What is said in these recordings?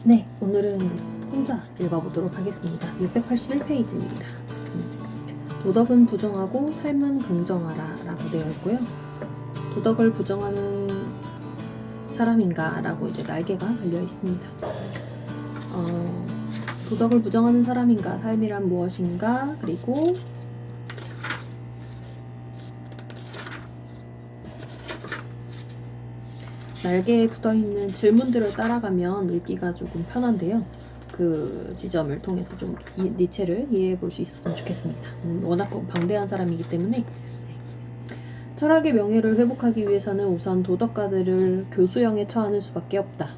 네, 오늘은 혼자 읽어보도록 하겠습니다. 681페이지입니다. 도덕은 부정하고 삶은 긍정하라 라고 되어 있고요. 도덕을 부정하는 사람인가 라고 이제 날개가 달려 있습니다. 도덕을 부정하는 사람인가, 삶이란 무엇인가, 그리고 날개에 붙어있는 질문들을 따라가면 읽기가 조금 편한데요. 그 지점을 통해서 좀 니체를 이해해 볼 수 있었으면 좋겠습니다. 워낙 방대한 사람이기 때문에. 철학의 명예를 회복하기 위해서는 우선 도덕가들을 교수형에 처하는 수밖에 없다.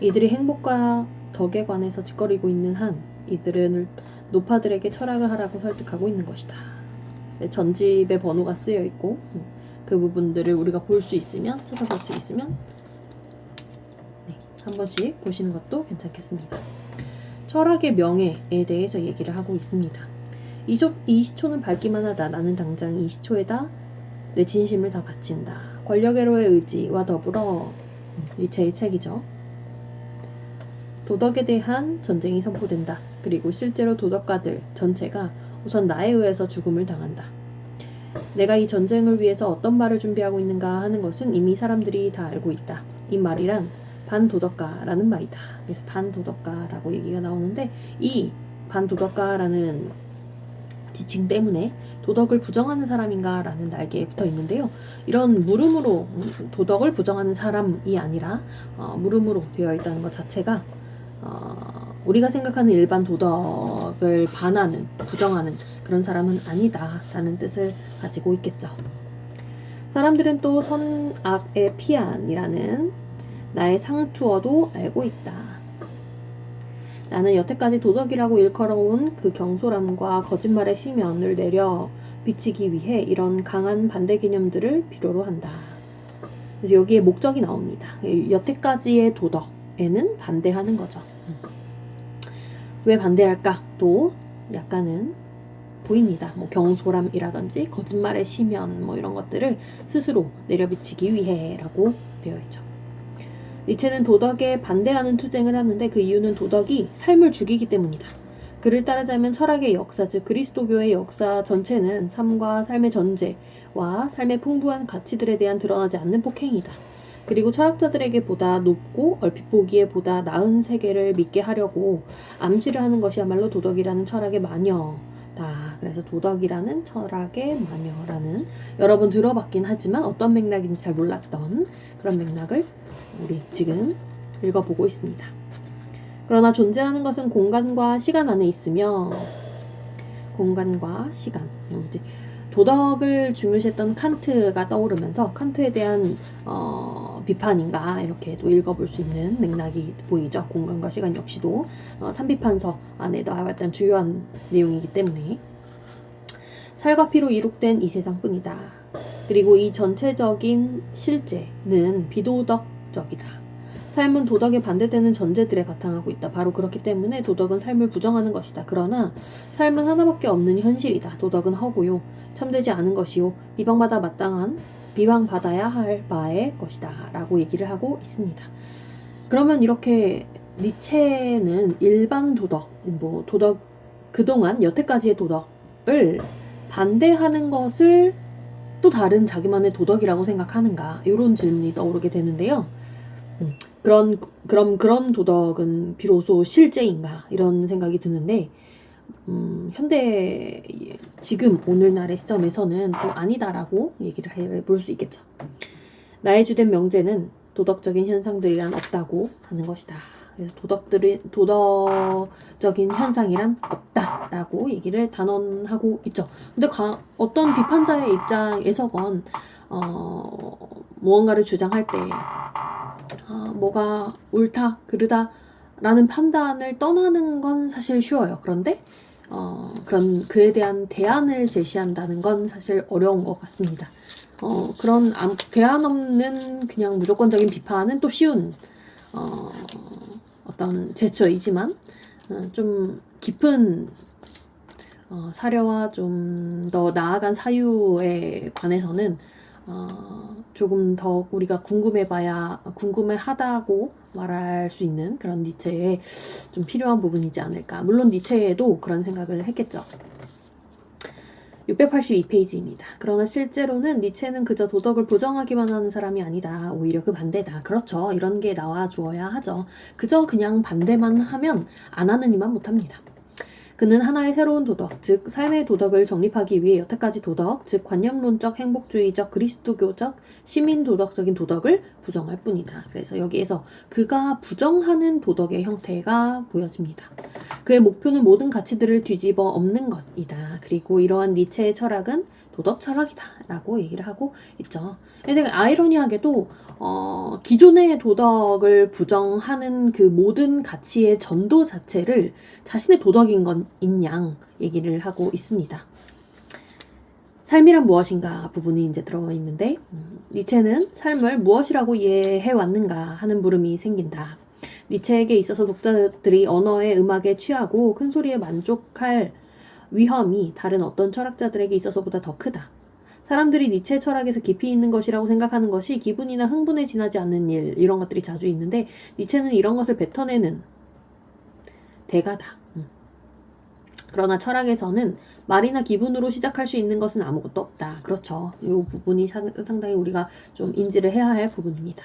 이들이 행복과 덕에 관해서 짓거리고 있는 한 이들은 노파들에게 철학을 하라고 설득하고 있는 것이다. 전집에 번호가 쓰여 있고 그 부분들을 우리가 볼 수 있으면, 찾아볼 수 있으면 한 번씩 보시는 것도 괜찮겠습니다. 철학의 명예에 대해서 얘기를 하고 있습니다. 이 시초는 밝기만 하다. 나는 당장 이 시초에다 내 진심을 다 바친다. 권력애로의 의지와 더불어 니체의 책이죠. 도덕에 대한 전쟁이 선포된다. 그리고 실제로 도덕가들 전체가 우선 나에 의해서 죽음을 당한다. 내가 이 전쟁을 위해서 어떤 말을 준비하고 있는가 하는 것은 이미 사람들이 다 알고 있다. 이 말이란 반도덕가라는 말이다. 그래서 반도덕가라고 얘기가 나오는데, 이 반도덕가라는 지칭 때문에 도덕을 부정하는 사람인가 라는 날개에 붙어 있는데요. 이런 물음으로 도덕을 부정하는 사람이 아니라 물음으로 되어 있다는 것 자체가 우리가 생각하는 일반 도덕을 반하는, 부정하는 그런 사람은 아니다 라는 뜻을 가지고 있겠죠. 사람들은 또 선악의 피안이라는 나의 상투어도 알고 있다. 나는 여태까지 도덕이라고 일컬어온 그 경솔함과 거짓말의 심연을 내려 비치기 위해 이런 강한 반대 개념들을 필요로 한다. 그래서 여기에 목적이 나옵니다. 여태까지의 도덕에는 반대하는 거죠. 왜 반대할까? 또 약간은 보입니다. 경솔함이라든지 거짓말의 심연 이런 것들을 스스로 내려비치기 위해라고 되어 있죠. 니체는 도덕에 반대하는 투쟁을 하는데 그 이유는 도덕이 삶을 죽이기 때문이다. 그를 따르자면 철학의 역사, 즉 그리스도교의 역사 전체는 삶과 삶의 전제와 삶의 풍부한 가치들에 대한 드러나지 않는 폭행이다. 그리고 철학자들에게 보다 높고 얼핏 보기에 보다 나은 세계를 믿게 하려고 암시를 하는 것이야말로 도덕이라는 철학의 마녀다. 그래서 도덕이라는 철학의 마녀라는, 여러 번 들어봤긴 하지만 어떤 맥락인지 잘 몰랐던 그런 맥락을 우리 지금 읽어보고 있습니다. 그러나 존재하는 것은 공간과 시간 안에 있으며, 공간과 시간, 도덕을 중요시했던 칸트가 떠오르면서 칸트에 대한 비판인가 이렇게 또 읽어볼 수 있는 맥락이 보이죠. 공간과 시간 역시도 삼비판서 안에 나왔던 주요한 내용이기 때문에 살과 피로 이룩된 이 세상뿐이다. 그리고 이 전체적인 실제는 비도덕적이다. 삶은 도덕에 반대되는 전제들에 바탕하고 있다. 바로 그렇기 때문에 도덕은 삶을 부정하는 것이다. 그러나 삶은 하나밖에 없는 현실이다. 도덕은 허구요, 참되지 않은 것이요, 비방받아야 할 바의 것이다 라고 얘기를 하고 있습니다. 그러면 이렇게 니체는 일반 도덕, 그동안 여태까지의 도덕을 반대하는 것을 또 다른 자기만의 도덕이라고 생각하는가, 이런 질문이 떠오르게 되는데요. 그럼 그런 도덕은 비로소 실제인가, 이런 생각이 드는데, 현대 지금 오늘날의 시점에서는 또 아니다라고 얘기를 해볼 수 있겠죠. 나의 주된 명제는 도덕적인 현상들이란 없다고 하는 것이다. 그래서 도덕적인 현상이란 없다라고 얘기를 단언하고 있죠. 근데 어떤 비판자의 입장에서건 무언가를 주장할 때 뭐가 옳다, 그르다 라는 판단을 떠나는 건 사실 쉬워요. 그런데 그런 그에 대한 대안을 제시한다는 건 사실 어려운 것 같습니다. 그런 대안 없는 그냥 무조건적인 비판은 또 쉬운 어떤 제스처이지만 좀 깊은 사려와 좀 더 나아간 사유에 관해서는 조금 더 우리가 궁금해하다고 말할 수 있는 그런 니체에 좀 필요한 부분이지 않을까. 물론 니체에도 그런 생각을 했겠죠. 682페이지입니다. 그러나 실제로는 니체는 그저 도덕을 부정하기만 하는 사람이 아니다. 오히려 그 반대다. 그렇죠. 이런 게 나와 주어야 하죠. 그저 그냥 반대만 하면 안 하는 이만 못합니다. 그는 하나의 새로운 도덕, 즉 삶의 도덕을 정립하기 위해 여태까지 도덕, 즉 관념론적, 행복주의적, 그리스도교적, 시민도덕적인 도덕을 부정할 뿐이다. 그래서 여기에서 그가 부정하는 도덕의 형태가 보여집니다. 그의 목표는 모든 가치들을 뒤집어 엎는 것이다. 그리고 이러한 니체의 철학은 도덕 철학이다 라고 얘기를 하고 있죠. 되게 아이러니하게도 기존의 도덕을 부정하는 그 모든 가치의 전도 자체를 자신의 도덕인 것인 양 얘기를 하고 있습니다. 삶이란 무엇인가 부분이 이제 들어가 있는데 니체는 삶을 무엇이라고 이해해 왔는가 하는 물음이 생긴다. 니체에게 있어서 독자들이 언어의 음악에 취하고 큰 소리에 만족할 위험이 다른 어떤 철학자들에게 있어서보다 더 크다. 사람들이 니체 철학에서 깊이 있는 것이라고 생각하는 것이 기분이나 흥분에 지나지 않는 일, 이런 것들이 자주 있는데 니체는 이런 것을 뱉어내는 대가다. 그러나 철학에서는 말이나 기분으로 시작할 수 있는 것은 아무것도 없다. 그렇죠. 이 부분이 상당히 우리가 좀 인지를 해야 할 부분입니다.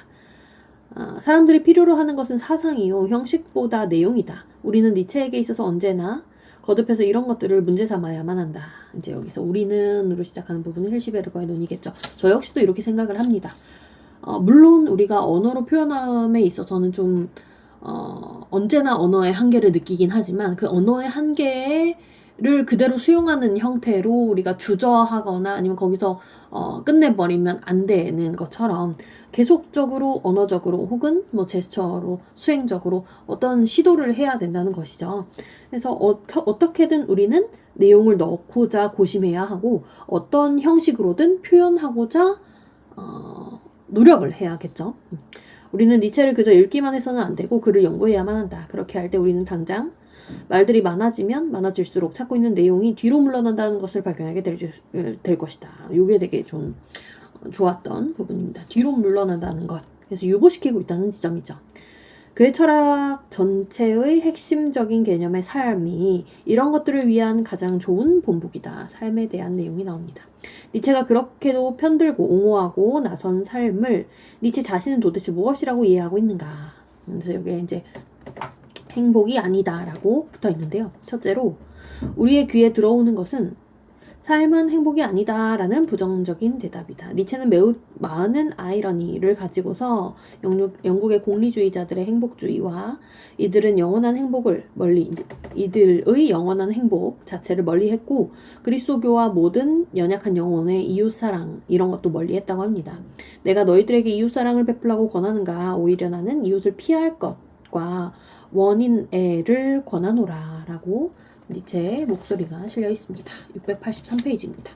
사람들이 필요로 하는 것은 사상이요, 형식보다 내용이다. 우리는 니체에게 있어서 언제나 거듭해서 이런 것들을 문제 삼아야만 한다. 이제 여기서 우리는으로 시작하는 부분은 힐시베르거의 논이겠죠. 저 역시도 이렇게 생각을 합니다. 물론 우리가 언어로 표현함에 있어서는 좀 언제나 언어의 한계를 느끼긴 하지만 그 언어의 한계를 그대로 수용하는 형태로 우리가 주저하거나 아니면 거기서 끝내버리면 안 되는 것처럼 계속적으로 언어적으로 혹은 뭐 제스처로 수행적으로 어떤 시도를 해야 된다는 것이죠. 그래서 어떻게든 우리는 내용을 넣고자 고심해야 하고 어떤 형식으로든 표현하고자 노력을 해야겠죠. 우리는 니체를 그저 읽기만 해서는 안 되고 그를 연구해야만 한다. 그렇게 할 때 우리는 당장 말들이 많아지면 많아질수록 찾고 있는 내용이 뒤로 물러난다는 것을 발견하게 될 것이다. 이게 되게 좀 좋았던 부분입니다. 뒤로 물러난다는 것. 그래서 유보시키고 있다는 지점이죠. 그의 철학 전체의 핵심적인 개념의 삶이 이런 것들을 위한 가장 좋은 본보기다. 삶에 대한 내용이 나옵니다. 니체가 그렇게도 편들고 옹호하고 나선 삶을 니체 자신은 도대체 무엇이라고 이해하고 있는가. 그래서 여기에 이제 행복이 아니다라고 붙어 있는데요. 첫째로 우리의 귀에 들어오는 것은 삶은 행복이 아니다라는 부정적인 대답이다. 니체는 매우 많은 아이러니를 가지고서 영국의 공리주의자들의 행복주의와 이들의 영원한 행복 자체를 멀리했고 그리스도교와 모든 연약한 영혼의 이웃사랑 이런 것도 멀리했다고 합니다. 내가 너희들에게 이웃사랑을 베풀라고 권하는가? 오히려 나는 이웃을 피할 것과 원인애를 권하노라 라고 니체의 목소리가 실려 있습니다. 683페이지입니다.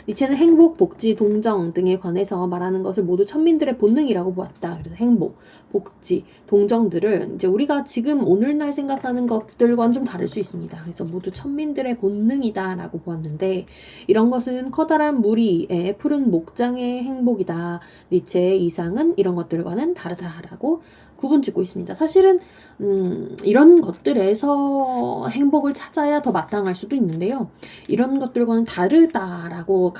니체는 행복, 복지, 동정 등에 관해서 말하는 것을 모두 천민들의 본능이라고 보았다. 그래서 행복, 복지, 동정들을 이제 우리가 지금 오늘날 생각하는 것들과는 좀 다를 수 있습니다. 그래서 모두 천민들의 본능이다라고 보았는데 이런 것은 커다란 무리의 푸른 목장의 행복이다. 니체의 이상은 이런 것들과는 다르다라고 구분짓고 있습니다. 사실은 이런 것들에서 행복을 찾아야 더 마땅할 수도 있는데요. 이런 것들과는 다르다라고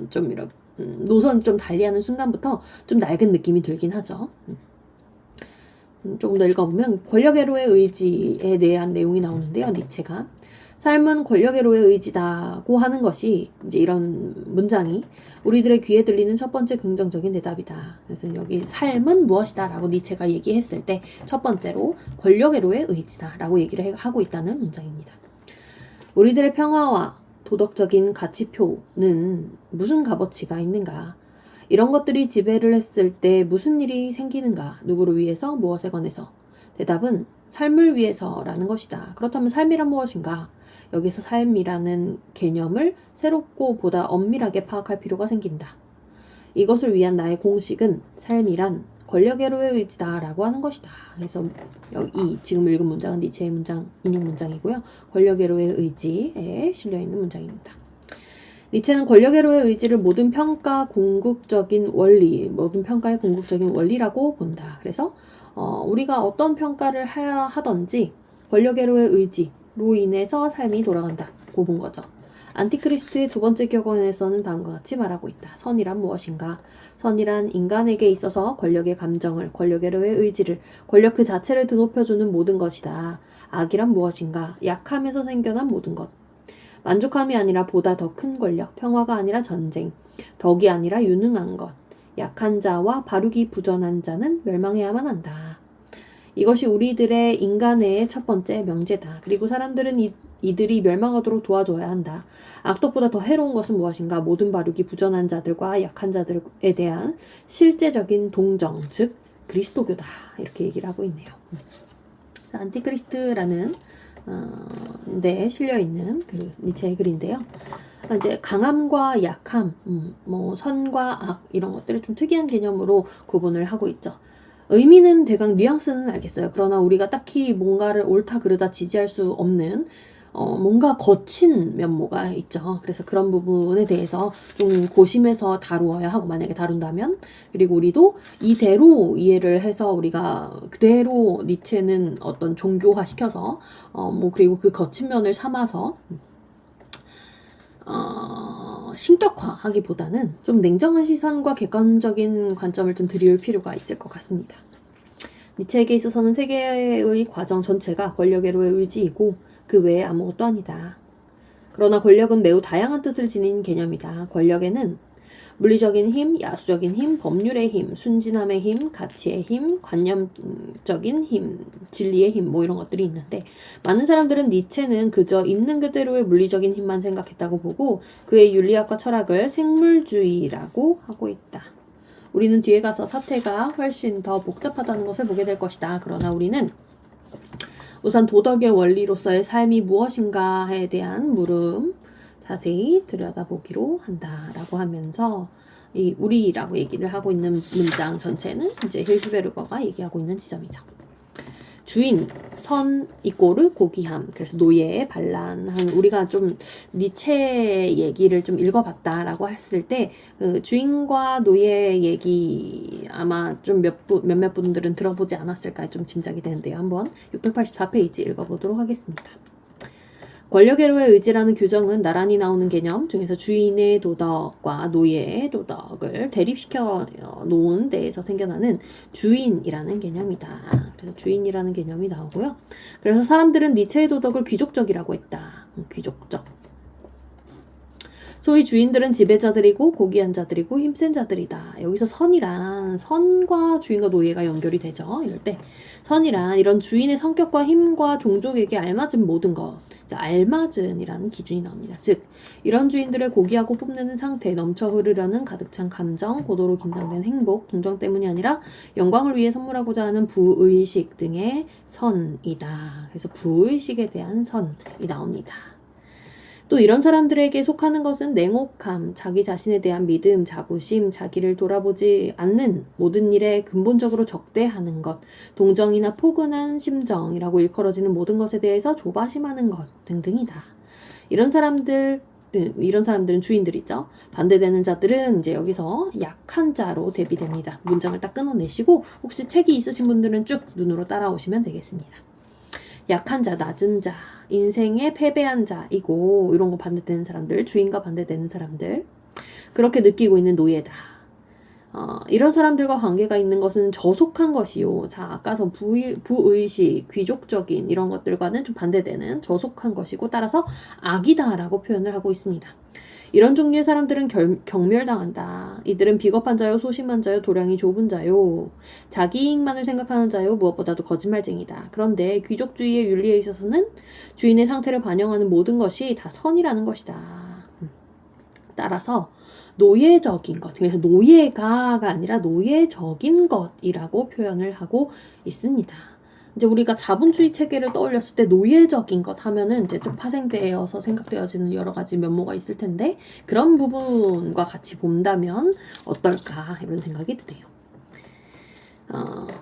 좀 이렇게 노선 좀 달리하는 순간부터 좀 낡은 느낌이 들긴 하죠. 조금 더 읽어보면 권력애로의 의지에 대한 내용이 나오는데요. 니체가 삶은 권력애로의 의지다고 하는 것이 이제 이런 문장이 우리들의 귀에 들리는 첫 번째 긍정적인 대답이다. 그래서 여기 삶은 무엇이다라고 니체가 얘기했을 때 첫 번째로 권력애로의 의지다라고 얘기를 하고 있다는 문장입니다. 우리들의 평화와 도덕적인 가치표는 무슨 값어치가 있는가? 이런 것들이 지배를 했을 때 무슨 일이 생기는가? 누구를 위해서 무엇에 관해서? 대답은 삶을 위해서라는 것이다. 그렇다면 삶이란 무엇인가? 여기서 삶이라는 개념을 새롭고 보다 엄밀하게 파악할 필요가 생긴다. 이것을 위한 나의 공식은 삶이란 권력애로의 의지다라고 하는 것이다. 그래서 이 지금 읽은 문장은 니체의 인용 문장이고요. 권력애로의 의지에 실려있는 문장입니다. 니체는 권력애로의 의지를 모든 평가의 궁극적인 원리라고 본다. 그래서 우리가 어떤 평가를 하든지 권력애로의 의지로 인해서 삶이 돌아간다고 본 거죠. 안티크리스트의 두 번째 격언에서는 다음과 같이 말하고 있다. 선이란 무엇인가? 선이란 인간에게 있어서 권력의 감정을, 권력애로의 의지를, 권력 그 자체를 드높여주는 모든 것이다. 악이란 무엇인가? 약함에서 생겨난 모든 것. 만족함이 아니라 보다 더 큰 권력, 평화가 아니라 전쟁, 덕이 아니라 유능한 것, 약한 자와 바르기 부전한 자는 멸망해야만 한다. 이것이 우리들의 인간의 첫 번째 명제다. 그리고 사람들은 이들이 멸망하도록 도와줘야 한다. 악덕보다 더 해로운 것은 무엇인가? 모든 바르기 부전한 자들과 약한 자들에 대한 실제적인 동정, 즉 그리스도교다. 이렇게 얘기를 하고 있네요. 안티크리스트라는 데 실려있는 그 니체의 글인데요. 이제 강함과 약함, 뭐 선과 악 이런 것들을 좀 특이한 개념으로 구분을 하고 있죠. 의미는 대강 뉘앙스는 알겠어요. 그러나 우리가 딱히 뭔가를 옳다 그르다 지지할 수 없는 뭔가 거친 면모가 있죠. 그래서 그런 부분에 대해서 좀 고심해서 다루어야 하고, 만약에 다룬다면, 그리고 우리도 이대로 이해를 해서 우리가 그대로 니체는 어떤 종교화 시켜서 그리고 그 거친 면을 삼아서 신격화하기보다는 좀 냉정한 시선과 객관적인 관점을 좀 드릴 필요가 있을 것 같습니다. 니체에게 있어서는 세계의 과정 전체가 권력애로의 의지이고 그 외에 아무것도 아니다. 그러나 권력은 매우 다양한 뜻을 지닌 개념이다. 권력에는 물리적인 힘, 야수적인 힘, 법률의 힘, 순진함의 힘, 가치의 힘, 관념적인 힘, 진리의 힘, 뭐 이런 것들이 있는데, 많은 사람들은 니체는 그저 있는 그대로의 물리적인 힘만 생각했다고 보고 그의 윤리학과 철학을 생물주의라고 하고 있다. 우리는 뒤에 가서 사태가 훨씬 더 복잡하다는 것을 보게 될 것이다. 그러나 우리는 우선 도덕의 원리로서의 삶이 무엇인가에 대한 물음 자세히 들여다보기로 한다라고 하면서 이 우리라고 얘기를 하고 있는 문장 전체는 이제 힐스베르거가 얘기하고 있는 지점이죠. 주인, 선 이꼬르 고귀함. 그래서 노예의 반란한, 우리가 좀 니체 얘기를 좀 읽어봤다라고 했을 때 주인과 노예 얘기 아마 좀 몇몇 분들은 들어보지 않았을까 좀 짐작이 되는데요. 한번 684페이지 읽어보도록 하겠습니다. 권력애로의 의지라는 규정은 나란히 나오는 개념 중에서 주인의 도덕과 노예의 도덕을 대립시켜 놓은 데에서 생겨나는 주인이라는 개념이다. 그래서 주인이라는 개념이 나오고요. 그래서 사람들은 니체의 도덕을 귀족적이라고 했다. 귀족적. 소위 주인들은 지배자들이고 고귀한 자들이고 힘센 자들이다. 여기서 선이란 선과 주인과 노예가 연결이 되죠. 이럴 때 선이란 이런 주인의 성격과 힘과 종족에게 알맞은 모든 것, 알맞은이라는 기준이 나옵니다. 즉 이런 주인들을 고귀하고 뽐내는 상태, 넘쳐 흐르려는 가득 찬 감정, 고도로 긴장된 행복, 동정 때문이 아니라 영광을 위해 선물하고자 하는 부의식 등의 선이다. 그래서 부의식에 대한 선이 나옵니다. 또 이런 사람들에게 속하는 것은 냉혹함, 자기 자신에 대한 믿음, 자부심, 자기를 돌아보지 않는 모든 일에 근본적으로 적대하는 것, 동정이나 포근한 심정이라고 일컬어지는 모든 것에 대해서 조바심하는 것 등등이다. 이런 사람들은 주인들이죠. 반대되는 자들은 이제 여기서 약한 자로 대비됩니다. 문장을 딱 끊어내시고 혹시 책이 있으신 분들은 쭉 눈으로 따라오시면 되겠습니다. 약한 자, 낮은 자, 인생에 패배한 자이고 이런 거 반대되는 사람들, 주인과 반대되는 사람들, 그렇게 느끼고 있는 노예다. 이런 사람들과 관계가 있는 것은 저속한 것이요. 자, 아까서 부의식, 귀족적인 이런 것들과는 좀 반대되는 저속한 것이고 따라서 악이다라고 표현을 하고 있습니다. 이런 종류의 사람들은 경멸당한다. 이들은 비겁한 자요, 소심한 자요, 도량이 좁은 자요, 자기 이익만을 생각하는 자요, 무엇보다도 거짓말쟁이다. 그런데 귀족주의의 윤리에 있어서는 주인의 상태를 반영하는 모든 것이 다 선이라는 것이다. 따라서 노예적인 것, 그래서 노예가가 아니라 노예적인 것이라고 표현을 하고 있습니다. 이제 우리가 자본주의 체계를 떠올렸을 때 노예적인 것 하면은 이제 좀 파생되어서 생각되어지는 여러 가지 면모가 있을 텐데 그런 부분과 같이 본다면 어떨까 이런 생각이 드네요.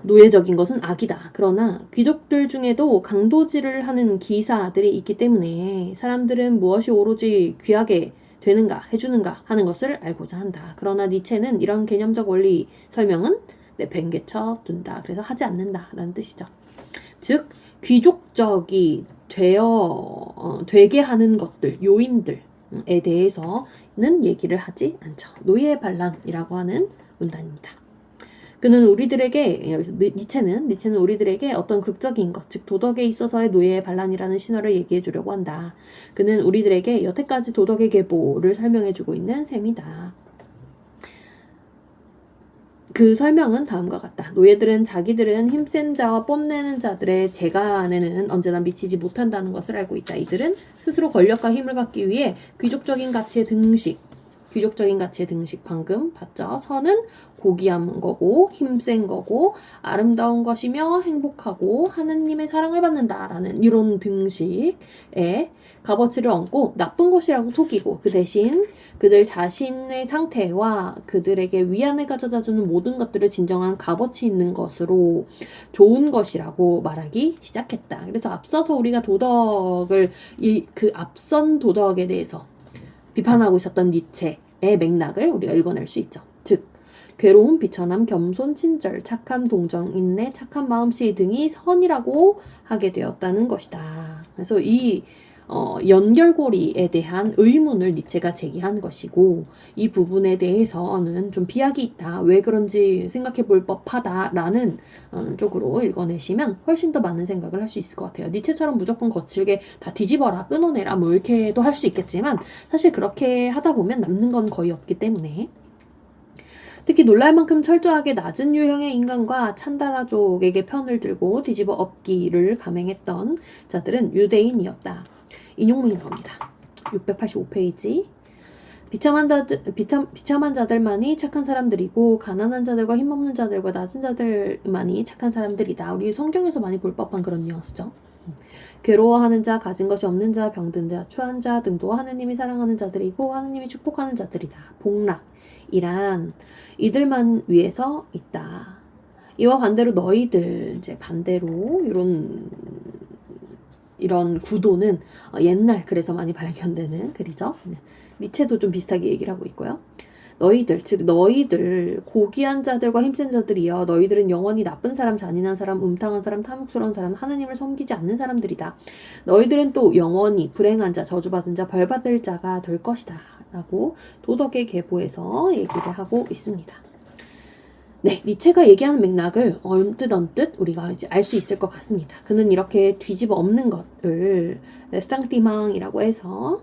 노예적인 것은 악이다. 그러나 귀족들 중에도 강도질을 하는 기사들이 있기 때문에 사람들은 무엇이 오로지 귀하게 되는가 해주는가 하는 것을 알고자 한다. 그러나 니체는 이런 개념적 원리 설명은 내팽개쳐 둔다. 그래서 하지 않는다라는 뜻이죠. 즉 귀족적이 되게 하는 것들, 요인들에 대해서는 얘기를 하지 않죠. 노예의 반란이라고 하는 문단입니다. 그는 우리들에게 니체는 우리들에게 어떤 극적인 것, 즉 도덕에 있어서의 노예의 반란이라는 신화를 얘기해 주려고 한다. 그는 우리들에게 여태까지 도덕의 계보를 설명해 주고 있는 셈이다. 그 설명은 다음과 같다. 노예들은 자기들은 힘센 자와 뽐내는 자들의 재간에는 언제나 미치지 못한다는 것을 알고 있다. 이들은 스스로 권력과 힘을 갖기 위해 귀족적인 가치의 등식, 방금 봤죠? 선은 고귀한 거고 힘센 거고 아름다운 것이며 행복하고 하느님의 사랑을 받는다라는 이런 등식에 값어치를 얹고 나쁜 것이라고 속이고 그 대신 그들 자신의 상태와 그들에게 위안을 가져다주는 모든 것들을 진정한 값어치 있는 것으로 좋은 것이라고 말하기 시작했다. 그래서 앞서서 우리가 도덕을 그 앞선 도덕에 대해서 비판하고 있었던 니체의 맥락을 우리가 읽어낼 수 있죠. 즉 괴로움, 비천함, 겸손, 친절, 착함, 동정, 인내, 착한 마음씨 등이 선이라고 하게 되었다는 것이다. 그래서 이 연결고리에 대한 의문을 니체가 제기한 것이고 이 부분에 대해서는 좀 비약이 있다. 왜 그런지 생각해 볼 법하다라는 쪽으로 읽어내시면 훨씬 더 많은 생각을 할 수 있을 것 같아요. 니체처럼 무조건 거칠게 다 뒤집어라, 끊어내라 뭐 이렇게도 할 수 있겠지만 사실 그렇게 하다 보면 남는 건 거의 없기 때문에 특히 놀랄 만큼 철저하게 낮은 유형의 인간과 찬다라족에게 편을 들고 뒤집어 엎기를 감행했던 자들은 유대인이었다. 인용문이 나옵니다. 685페이지. 비참한 자들만이 착한 사람들이고 가난한 자들과 힘없는 자들과 낮은 자들만이 착한 사람들이다. 우리 성경에서 많이 볼 법한 그런 뉘앙스죠. 괴로워하는 자, 가진 것이 없는 자, 병든 자, 추한 자 등도 하느님이 사랑하는 자들이고 하느님이 축복하는 자들이다. 복락이란 이들만 위해서 있다. 이와 반대로 너희들 이제 반대로 이런 구도는 옛날 그래서 많이 발견되는 글이죠. 니체도 좀 비슷하게 얘기를 하고 있고요. 너희들 고귀한 자들과 힘센 자들이여 너희들은 영원히 나쁜 사람, 잔인한 사람, 음탕한 사람, 탐욕스러운 사람, 하느님을 섬기지 않는 사람들이다. 너희들은 또 영원히 불행한 자, 저주받은 자, 벌받을 자가 될 것이다 라고 도덕의 계보에서 얘기를 하고 있습니다. 네, 니체가 얘기하는 맥락을 언뜻 우리가 이제 알 수 있을 것 같습니다. 그는 이렇게 뒤집어 엎는 것을 레상티망이라고 해서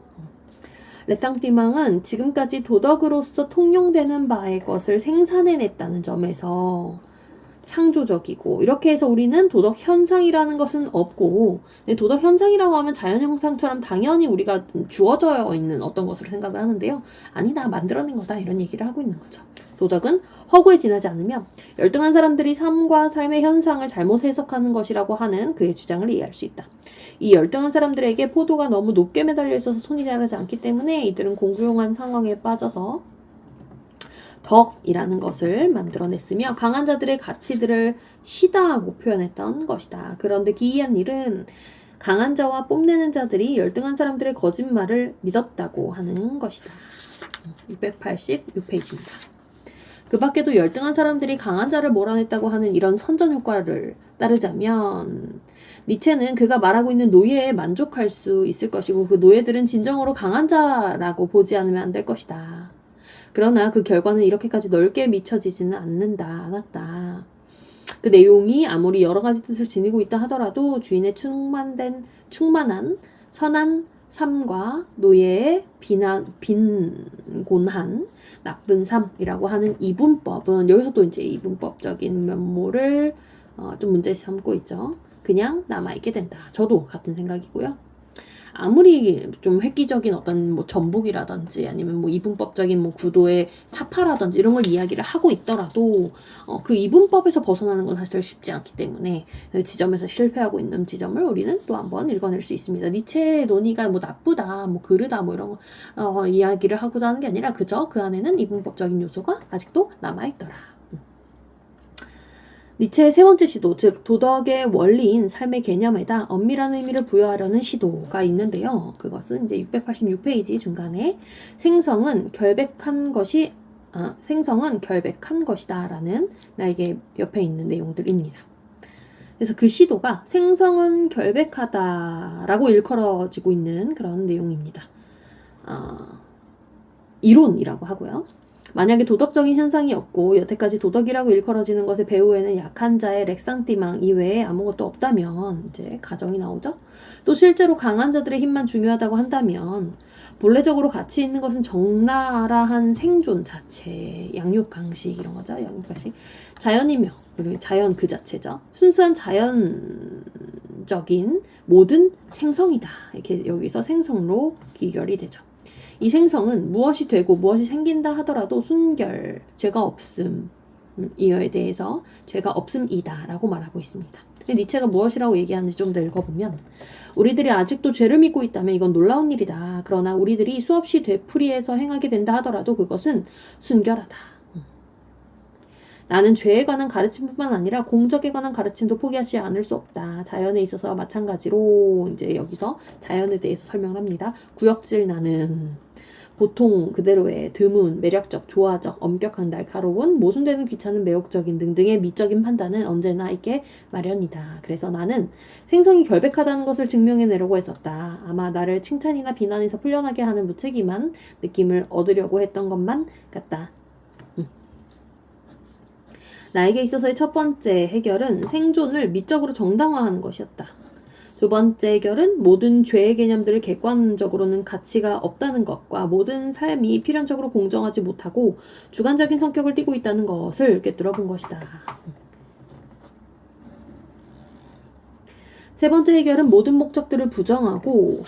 레상티망은 지금까지 도덕으로서 통용되는 바의 것을 생산해냈다는 점에서 창조적이고 이렇게 해서 우리는 도덕 현상이라는 것은 없고 도덕 현상이라고 하면 자연 현상처럼 당연히 우리가 주어져 있는 어떤 것으로 생각을 하는데요. 아니다, 만들어낸 거다 이런 얘기를 하고 있는 거죠. 도덕은 허구에 지나지 않으며 열등한 사람들이 삶과 삶의 현상을 잘못 해석하는 것이라고 하는 그의 주장을 이해할 수 있다. 이 열등한 사람들에게 포도가 너무 높게 매달려 있어서 손이 자라지 않기 때문에 이들은 공고용한 상황에 빠져서 덕이라는 것을 만들어냈으며 강한 자들의 가치들을 시다하고 표현했던 것이다. 그런데 기이한 일은 강한 자와 뽐내는 자들이 열등한 사람들의 거짓말을 믿었다고 하는 것이다. 686페이지입니다. 그 밖에도 열등한 사람들이 강한 자를 몰아냈다고 하는 이런 선전 효과를 따르자면 니체는 그가 말하고 있는 노예에 만족할 수 있을 것이고 그 노예들은 진정으로 강한 자라고 보지 않으면 안 될 것이다. 그러나 그 결과는 이렇게까지 넓게 미쳐지지는 않았다. 그 내용이 아무리 여러 가지 뜻을 지니고 있다 하더라도 주인의 충만한 선한 삶과 노예의 빈곤한 나쁜 삶이라고 하는 이분법은 여기서도 이제 이분법적인 면모를 좀 문제 삼고 있죠. 그냥 남아있게 된다. 저도 같은 생각이고요. 아무리 좀 획기적인 어떤 뭐 전복이라든지 아니면 뭐 이분법적인 뭐 구도의 타파라든지 이런 걸 이야기를 하고 있더라도 그 이분법에서 벗어나는 건 사실 쉽지 않기 때문에 그 지점에서 실패하고 있는 지점을 우리는 또 한번 읽어낼 수 있습니다. 니체의 논의가 뭐 나쁘다, 뭐 그르다, 뭐 이런 이야기를 하고자 하는 게 아니라 그저 그 안에는 이분법적인 요소가 아직도 남아있더라. 니체의 세 번째 시도, 즉 도덕의 원리인 삶의 개념에다 엄밀한 의미를 부여하려는 시도가 있는데요. 그것은 이제 686페이지 중간에 생성은 결백한 것이다라는 나에게 옆에 있는 내용들입니다. 그래서 그 시도가 생성은 결백하다라고 일컬어지고 있는 그런 내용입니다. 이론이라고 하고요. 만약에 도덕적인 현상이 없고 여태까지 도덕이라고 일컬어지는 것의 배후에는 약한 자의 렉상띠망 이외에 아무것도 없다면 이제 가정이 나오죠. 또 실제로 강한 자들의 힘만 중요하다고 한다면 본래적으로 가치 있는 것은 적나라한 생존 자체, 양육강식 이런 거죠. 양육강식, 자연이며 그리고 자연 그 자체죠. 순수한 자연적인 모든 생성이다. 이렇게 여기서 생성로 기결이 되죠. 이 생성은 무엇이 되고 무엇이 생긴다 하더라도 순결, 죄가 없음, 이거에 대해서 죄가 없음이다 라고 말하고 있습니다. 니체가 무엇이라고 얘기하는지 좀 더 읽어보면 우리들이 아직도 죄를 믿고 있다면 이건 놀라운 일이다. 그러나 우리들이 수없이 되풀이해서 행하게 된다 하더라도 그것은 순결하다. 나는 죄에 관한 가르침뿐만 아니라 공적에 관한 가르침도 포기하지 않을 수 없다. 자연에 있어서 마찬가지로 이제 여기서 자연에 대해서 설명을 합니다. 구역질 나는 보통 그대로의 드문, 매력적, 조화적, 엄격한, 날카로운, 모순되는 귀찮은, 매혹적인 등등의 미적인 판단은 언제나 있게 마련이다. 그래서 나는 생성이 결백하다는 것을 증명해내려고 했었다. 아마 나를 칭찬이나 비난에서 풀려나게 하는 무책임한 느낌을 얻으려고 했던 것만 같다. 나에게 있어서의 첫 번째 해결은 생존을 미적으로 정당화하는 것이었다. 두 번째 해결은 모든 죄의 개념들을 객관적으로는 가치가 없다는 것과 모든 삶이 필연적으로 공정하지 못하고 주관적인 성격을 띠고 있다는 것을 꿰뚫어 본 것이다. 세 번째 해결은 모든 목적들을 부정하고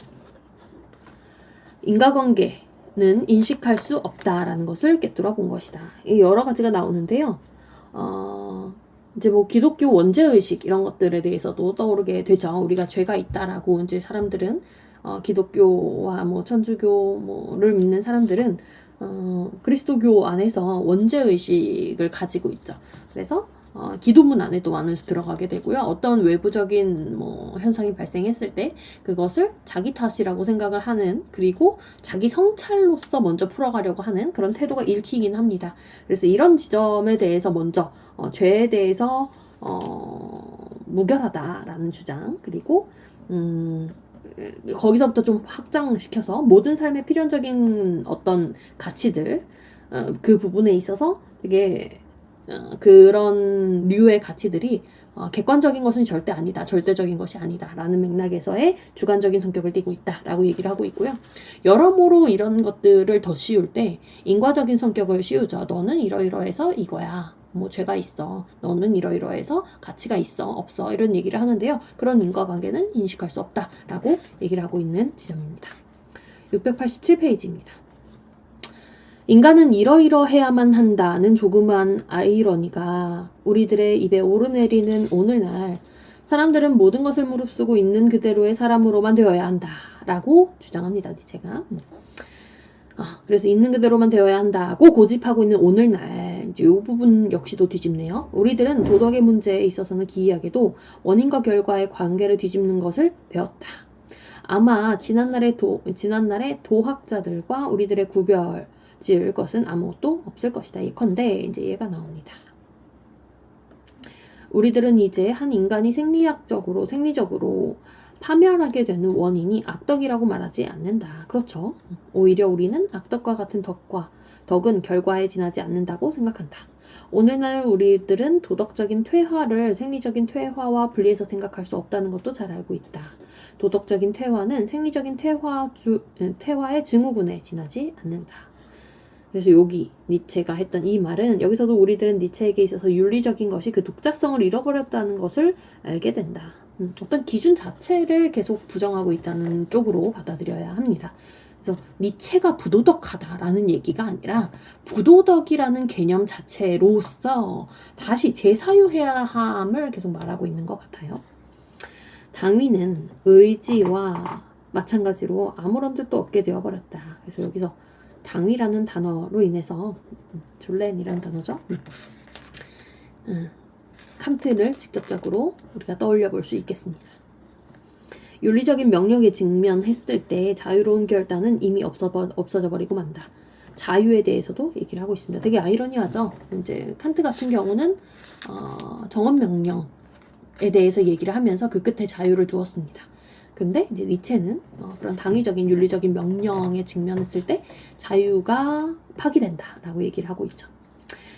인과관계는 인식할 수 없다라는 것을 꿰뚫어 본 것이다. 여러 가지가 나오는데요. 이제 뭐 기독교 원죄의식 이런 것들에 대해서도 떠오르게 되죠. 우리가 죄가 있다라고 이제 사람들은 기독교와 뭐 천주교를 믿는 사람들은 그리스도교 안에서 원죄의식을 가지고 있죠. 그래서 기도문 안에도 안에서 들어가게 되고요. 어떤 외부적인 뭐 현상이 발생했을 때 그것을 자기 탓이라고 생각을 하는, 그리고 자기 성찰로서 먼저 풀어가려고 하는 그런 태도가 읽히긴 합니다. 그래서 이런 지점에 대해서 먼저 죄에 대해서 무결하다라는 주장, 그리고 거기서부터 좀 확장시켜서 모든 삶의 필연적인 어떤 가치들, 그 부분에 있어서 되게 그런 류의 가치들이 객관적인 것은 절대 아니다, 절대적인 것이 아니다 라는 맥락에서의 주관적인 성격을 띠고 있다 라고 얘기를 하고 있고요. 여러모로 이런 것들을 더 씌울 때 인과적인 성격을 씌우죠. 너는 이러이러해서 이거야, 뭐 죄가 있어, 너는 이러이러해서 가치가 있어 없어, 이런 얘기를 하는데요. 그런 인과관계는 인식할 수 없다 라고 얘기를 하고 있는 지점입니다. 687페이지입니다. 인간은 이러이러해야만 한다는 조그만 아이러니가 우리들의 입에 오르내리는 오늘날 사람들은 모든 것을 무릅쓰고 있는 그대로의 사람으로만 되어야 한다라고 주장합니다. 니체가. 그래서 있는 그대로만 되어야 한다고 고집하고 있는 오늘날 이제 이 부분 역시도 뒤집네요. 우리들은 도덕의 문제에 있어서는 기이하게도 원인과 결과의 관계를 뒤집는 것을 배웠다. 아마 지난날의 도학자들과 우리들의 구별 지을 것은 아무것도 없을 것이다. 예컨대 이제 얘가 나옵니다. 우리들은 이제 한 인간이 생리적으로 파멸하게 되는 원인이 악덕이라고 말하지 않는다. 그렇죠. 오히려 우리는 악덕과 같은 덕은 결과에 지나지 않는다고 생각한다. 오늘날 우리들은 도덕적인 퇴화를 생리적인 퇴화와 분리해서 생각할 수 없다는 것도 잘 알고 있다. 도덕적인 퇴화는 생리적인 퇴화의 증후군에 지나지 않는다. 그래서 여기 니체가 했던 이 말은, 여기서도 우리들은 니체에게 있어서 윤리적인 것이 그 독자성을 잃어버렸다는 것을 알게 된다. 어떤 기준 자체를 계속 부정하고 있다는 쪽으로 받아들여야 합니다. 그래서 니체가 부도덕하다라는 얘기가 아니라 부도덕이라는 개념 자체로서 다시 재사유해야 함을 계속 말하고 있는 것 같아요. 당위는 의지와 마찬가지로 아무런 뜻도 없게 되어버렸다. 그래서 여기서 당위라는 단어로 인해서 졸렌이라는 단어죠. 칸트를 직접적으로 우리가 떠올려 볼 수 있겠습니다. 윤리적인 명령에 직면했을 때 자유로운 결단은 이미 없어져 버리고 만다. 자유에 대해서도 얘기를 하고 있습니다. 되게 아이러니하죠. 이제 칸트 같은 경우는 정언 명령에 대해서 얘기를 하면서 그 끝에 자유를 두었습니다. 근데 이제 니체는 그런 당위적인 윤리적인 명령에 직면했을 때 자유가 파기된다라고 얘기를 하고 있죠.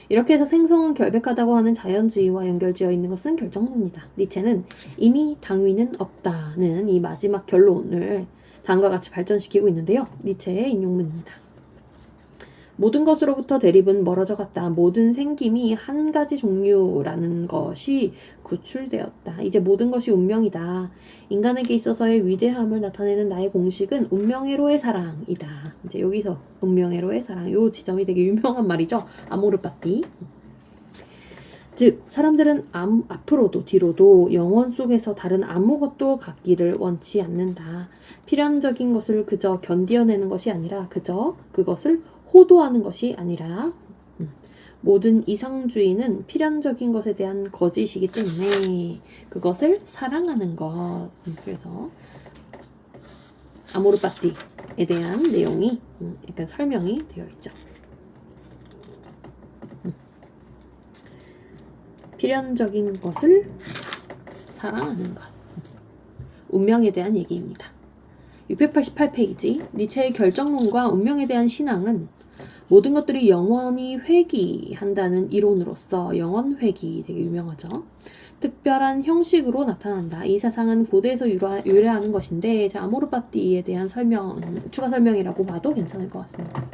이렇게 해서 생성은 결백하다고 하는 자연주의와 연결지어 있는 것은 결정론이다. 니체는 이미 당위는 없다는 이 마지막 결론을 다음과 같이 발전시키고 있는데요. 니체의 인용문입니다. 모든 것으로부터 대립은 멀어져 갔다. 모든 생김이 한 가지 종류라는 것이 구출되었다. 이제 모든 것이 운명이다. 인간에게 있어서의 위대함을 나타내는 나의 공식은 운명애로의 사랑이다. 이제 여기서 운명애로의 사랑, 요 지점이 되게 유명한 말이죠. 아모르 파티. 즉 사람들은 앞으로도 뒤로도 영원 속에서 다른 아무것도 갖기를 원치 않는다. 필연적인 것을 그저 견디어내는 것이 아니라 그저 그것을 호도하는 것이 아니라 모든 이상주의는 필연적인 것에 대한 거짓이기 때문에 그것을 사랑하는 것. 그래서 아모르 파티에 대한 내용이 약간 설명이 되어 있죠. 필연적인 것을 사랑하는 것. 운명에 대한 얘기입니다. 688페이지. 니체의 결정론과 운명에 대한 신앙은 모든 것들이 영원히 회귀한다는 이론으로서 영원 회귀 되게 유명하죠. 특별한 형식으로 나타난다. 이 사상은 고대에서 유래하는 것인데 아모르 파티에 대한 추가 설명이라고 봐도 괜찮을 것 같습니다.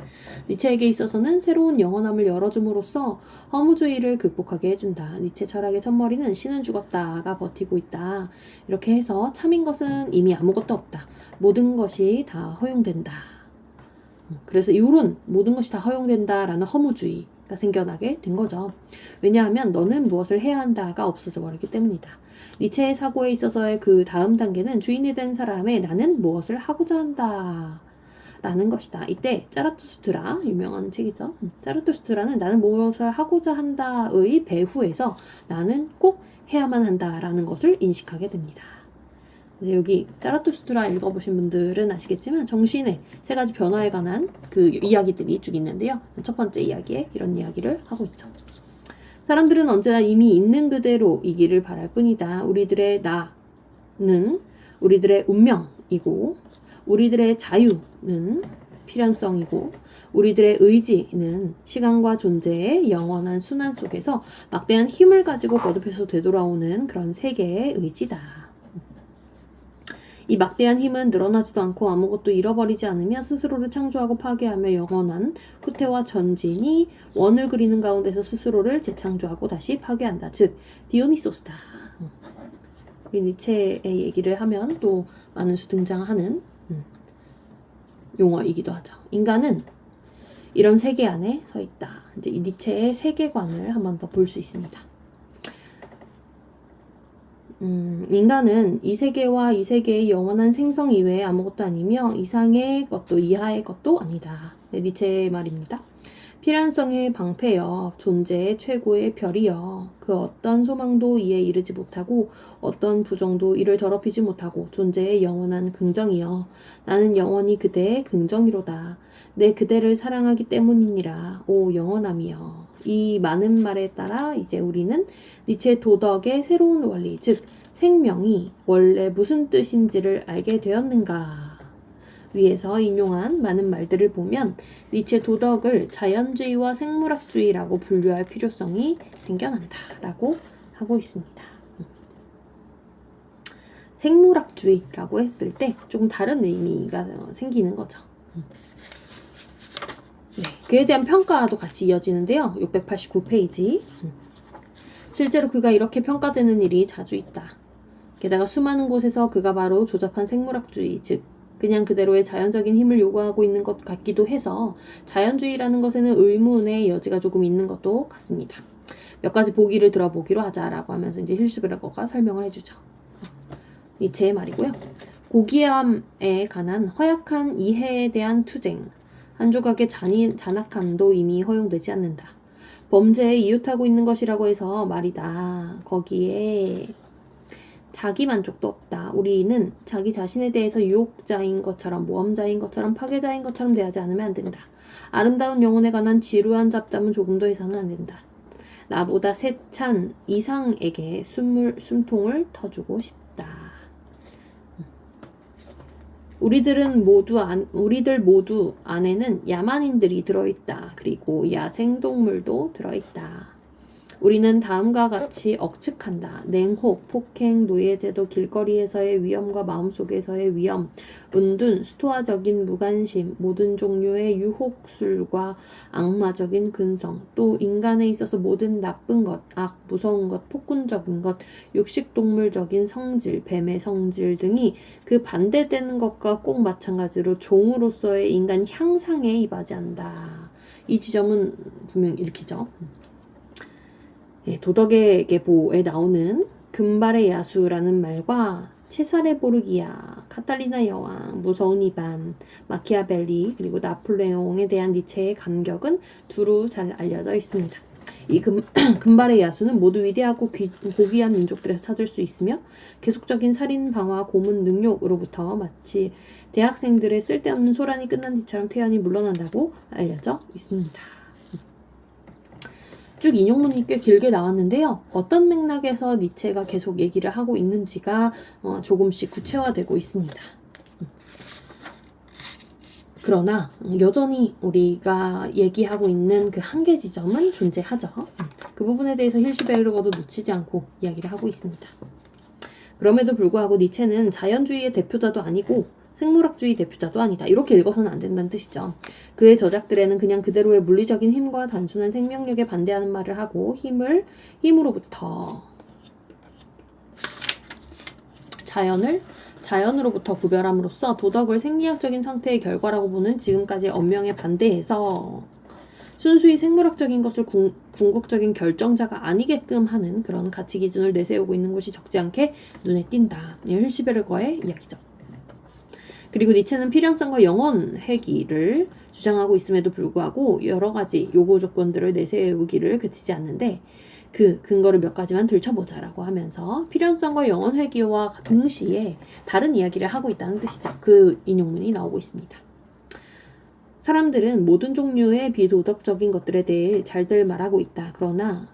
니체에게 있어서는 새로운 영원함을 열어줌으로써 허무주의를 극복하게 해준다. 니체 철학의 첫머리는 신은 죽었다가 버티고 있다. 이렇게 해서 참인 것은 이미 아무것도 없다. 모든 것이 다 허용된다. 그래서 이런 모든 것이 다 허용된다라는 허무주의가 생겨나게 된 거죠. 왜냐하면 너는 무엇을 해야 한다가 없어져 버렸기 때문이다. 니체의 사고에 있어서의 그 다음 단계는 주인이 된 사람의 나는 무엇을 하고자 한다 라는 것이다. 이때 짜라투스트라, 유명한 책이죠. 짜라투스트라는 나는 무엇을 하고자 한다의 배후에서 나는 꼭 해야만 한다라는 것을 인식하게 됩니다. 여기 짜라투스트라 읽어보신 분들은 아시겠지만 정신의 세 가지 변화에 관한 그 이야기들이 쭉 있는데요. 첫 번째 이야기에 이런 이야기를 하고 있죠. 사람들은 언제나 이미 있는 그대로이기를 바랄 뿐이다. 우리들의 나는 우리들의 운명이고 우리들의 자유는 필연성이고 우리들의 의지는 시간과 존재의 영원한 순환 속에서 막대한 힘을 가지고 거듭해서 되돌아오는 그런 세계의 의지다. 이 막대한 힘은 늘어나지도 않고 아무것도 잃어버리지 않으며 스스로를 창조하고 파괴하며 영원한 후퇴와 전진이 원을 그리는 가운데서 스스로를 재창조하고 다시 파괴한다. 즉 디오니소스다. 우리 니체의 얘기를 하면 또 많은 수 등장하는 용어이기도 하죠. 인간은 이런 세계 안에 서 있다. 이제 이 니체의 세계관을 한 번 더 볼 수 있습니다. 인간은 이 세계와 이 세계의 영원한 생성 이외에 아무것도 아니며 이상의 것도 이하의 것도 아니다. 네, 니체의 말입니다. 필연성의 방패여 존재의 최고의 별이여 그 어떤 소망도 이에 이르지 못하고 어떤 부정도 이를 더럽히지 못하고 존재의 영원한 긍정이여 나는 영원히 그대의 긍정이로다. 내 그대를 사랑하기 때문이니라. 오 영원함이여. 이 많은 말에 따라 이제 우리는 니체 도덕의 새로운 원리, 즉 생명이 원래 무슨 뜻인지를 알게 되었는가 위에서 인용한 많은 말들을 보면 니체 도덕을 자연주의와 생물학주의라고 분류할 필요성이 생겨난다라고 하고 있습니다. 생물학주의라고 했을 때 조금 다른 의미가 생기는 거죠. 네, 그에 대한 평가도 같이 이어지는데요. 689페이지. 실제로 그가 이렇게 평가되는 일이 자주 있다. 게다가 수많은 곳에서 그가 바로 조잡한 생물학주의, 즉 그냥 그대로의 자연적인 힘을 요구하고 있는 것 같기도 해서 자연주의라는 것에는 의문의 여지가 조금 있는 것도 같습니다. 몇 가지 보기를 들어보기로 하자라고 하면서 이제 힐스베르거가 설명을 해주죠. 니체의 말이고요. 고귀함에 관한 허약한 이해에 대한 투쟁, 한 조각의 잔악함도 이미 허용되지 않는다. 범죄에 이웃하고 있는 것이라고 해서 말이다. 거기에 자기 만족도 없다. 우리는 자기 자신에 대해서 유혹자인 것처럼, 모험자인 것처럼, 파괴자인 것처럼 대하지 않으면 안 된다. 아름다운 영혼에 관한 지루한 잡담은 조금도 해서는 안 된다. 나보다 세찬 이상에게 숨통을 터주고 싶다. 우리들 모두 안에는 야만인들이 들어있다. 그리고 야생동물도 들어있다. 우리는 다음과 같이 억측한다. 냉혹, 폭행, 노예제도, 길거리에서의 위험과 마음속에서의 위험, 은둔, 스토아적인 무관심, 모든 종류의 유혹술과 악마적인 근성, 또 인간에 있어서 모든 나쁜 것, 악, 무서운 것, 폭군적인 것, 육식동물적인 성질, 뱀의 성질 등이 그 반대되는 것과 꼭 마찬가지로 종으로서의 인간 향상에 임하지 않는다. 이 지점은 분명 읽히죠. 도덕의 계보에 나오는 금발의 야수라는 말과 체사레 보르기아, 카탈리나 여왕, 무서운 이반, 마키아벨리 그리고 나폴레옹에 대한 니체의 감격은 두루 잘 알려져 있습니다. 이 금발의 야수는 모두 위대하고 고귀한 민족들에서 찾을 수 있으며 계속적인 살인, 방화, 고문, 능욕으로부터 마치 대학생들의 쓸데없는 소란이 끝난 뒤처럼 태연히 물러난다고 알려져 있습니다. 쭉 인용문이 꽤 길게 나왔는데요. 어떤 맥락에서 니체가 계속 얘기를 하고 있는지가 조금씩 구체화되고 있습니다. 그러나 여전히 우리가 얘기하고 있는 그 한계 지점은 존재하죠. 그 부분에 대해서 힐시베르거도 놓치지 않고 이야기를 하고 있습니다. 그럼에도 불구하고 니체는 자연주의의 대표자도 아니고 생물학주의 대표자도 아니다. 이렇게 읽어서는 안 된다는 뜻이죠. 그의 저작들에는 그냥 그대로의 물리적인 힘과 단순한 생명력에 반대하는 말을 하고 힘으로부터 자연으로부터 구별함으로써 도덕을 생리학적인 상태의 결과라고 보는 지금까지의 언명에 반대해서 순수히 생물학적인 것을 궁극적인 결정자가 아니게끔 하는 그런 가치 기준을 내세우고 있는 것이 적지 않게 눈에 띈다. 힐시베르거의 이야기죠. 그리고 니체는 필연성과 영원 회귀를 주장하고 있음에도 불구하고 여러 가지 요구 조건들을 내세우기를 그치지 않는데 그 근거를 몇 가지만 들춰보자라고 하면서 필연성과 영원 회귀와 동시에 다른 이야기를 하고 있다는 뜻이죠. 그 인용문이 나오고 있습니다. 사람들은 모든 종류의 비도덕적인 것들에 대해 잘들 말하고 있다. 그러나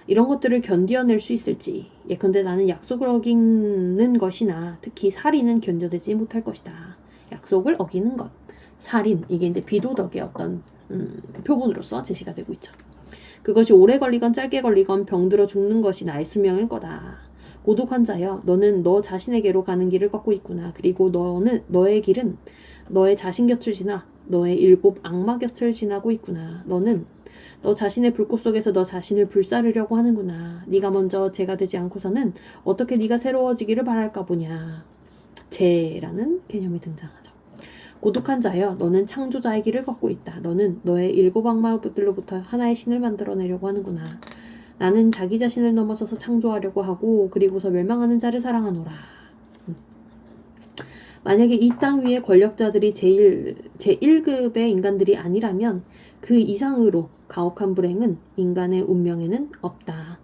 이런 것들을 견뎌낼 수 있을지 예컨대 나는 약속을 어기는 것이나 특히 살인은 견뎌내지 못할 것이다. 약속을 어기는 것, 살인, 이게 이제 비도덕의 어떤 표본으로서 제시가 되고 있죠. 그것이 오래 걸리건 짧게 걸리건 병들어 죽는 것이 나의 수명일 거다. 고독한 자여, 너는 너 자신에게로 가는 길을 걷고 있구나. 그리고 너의 길은 너의 자신 곁을 지나 너의 7 악마 곁을 지나고 있구나. 너는 너 자신의 불꽃 속에서 너 자신을 불사르려고 하는구나. 네가 먼저 죄가 되지 않고서는 어떻게 네가 새로워지기를 바랄까 보냐. 죄라는 개념이 등장하죠. 고독한 자여, 너는 창조자의 길을 걷고 있다. 너는 너의 7 악마들로부터 하나의 신을 만들어내려고 하는구나. 나는 자기 자신을 넘어서서 창조하려고 하고 그리고서 멸망하는 자를 사랑하노라. 만약에 이 땅 위의 권력자들이 제1급의 인간들이 아니라면 그 이상으로 가혹한 불행은 인간의 운명에는 없다.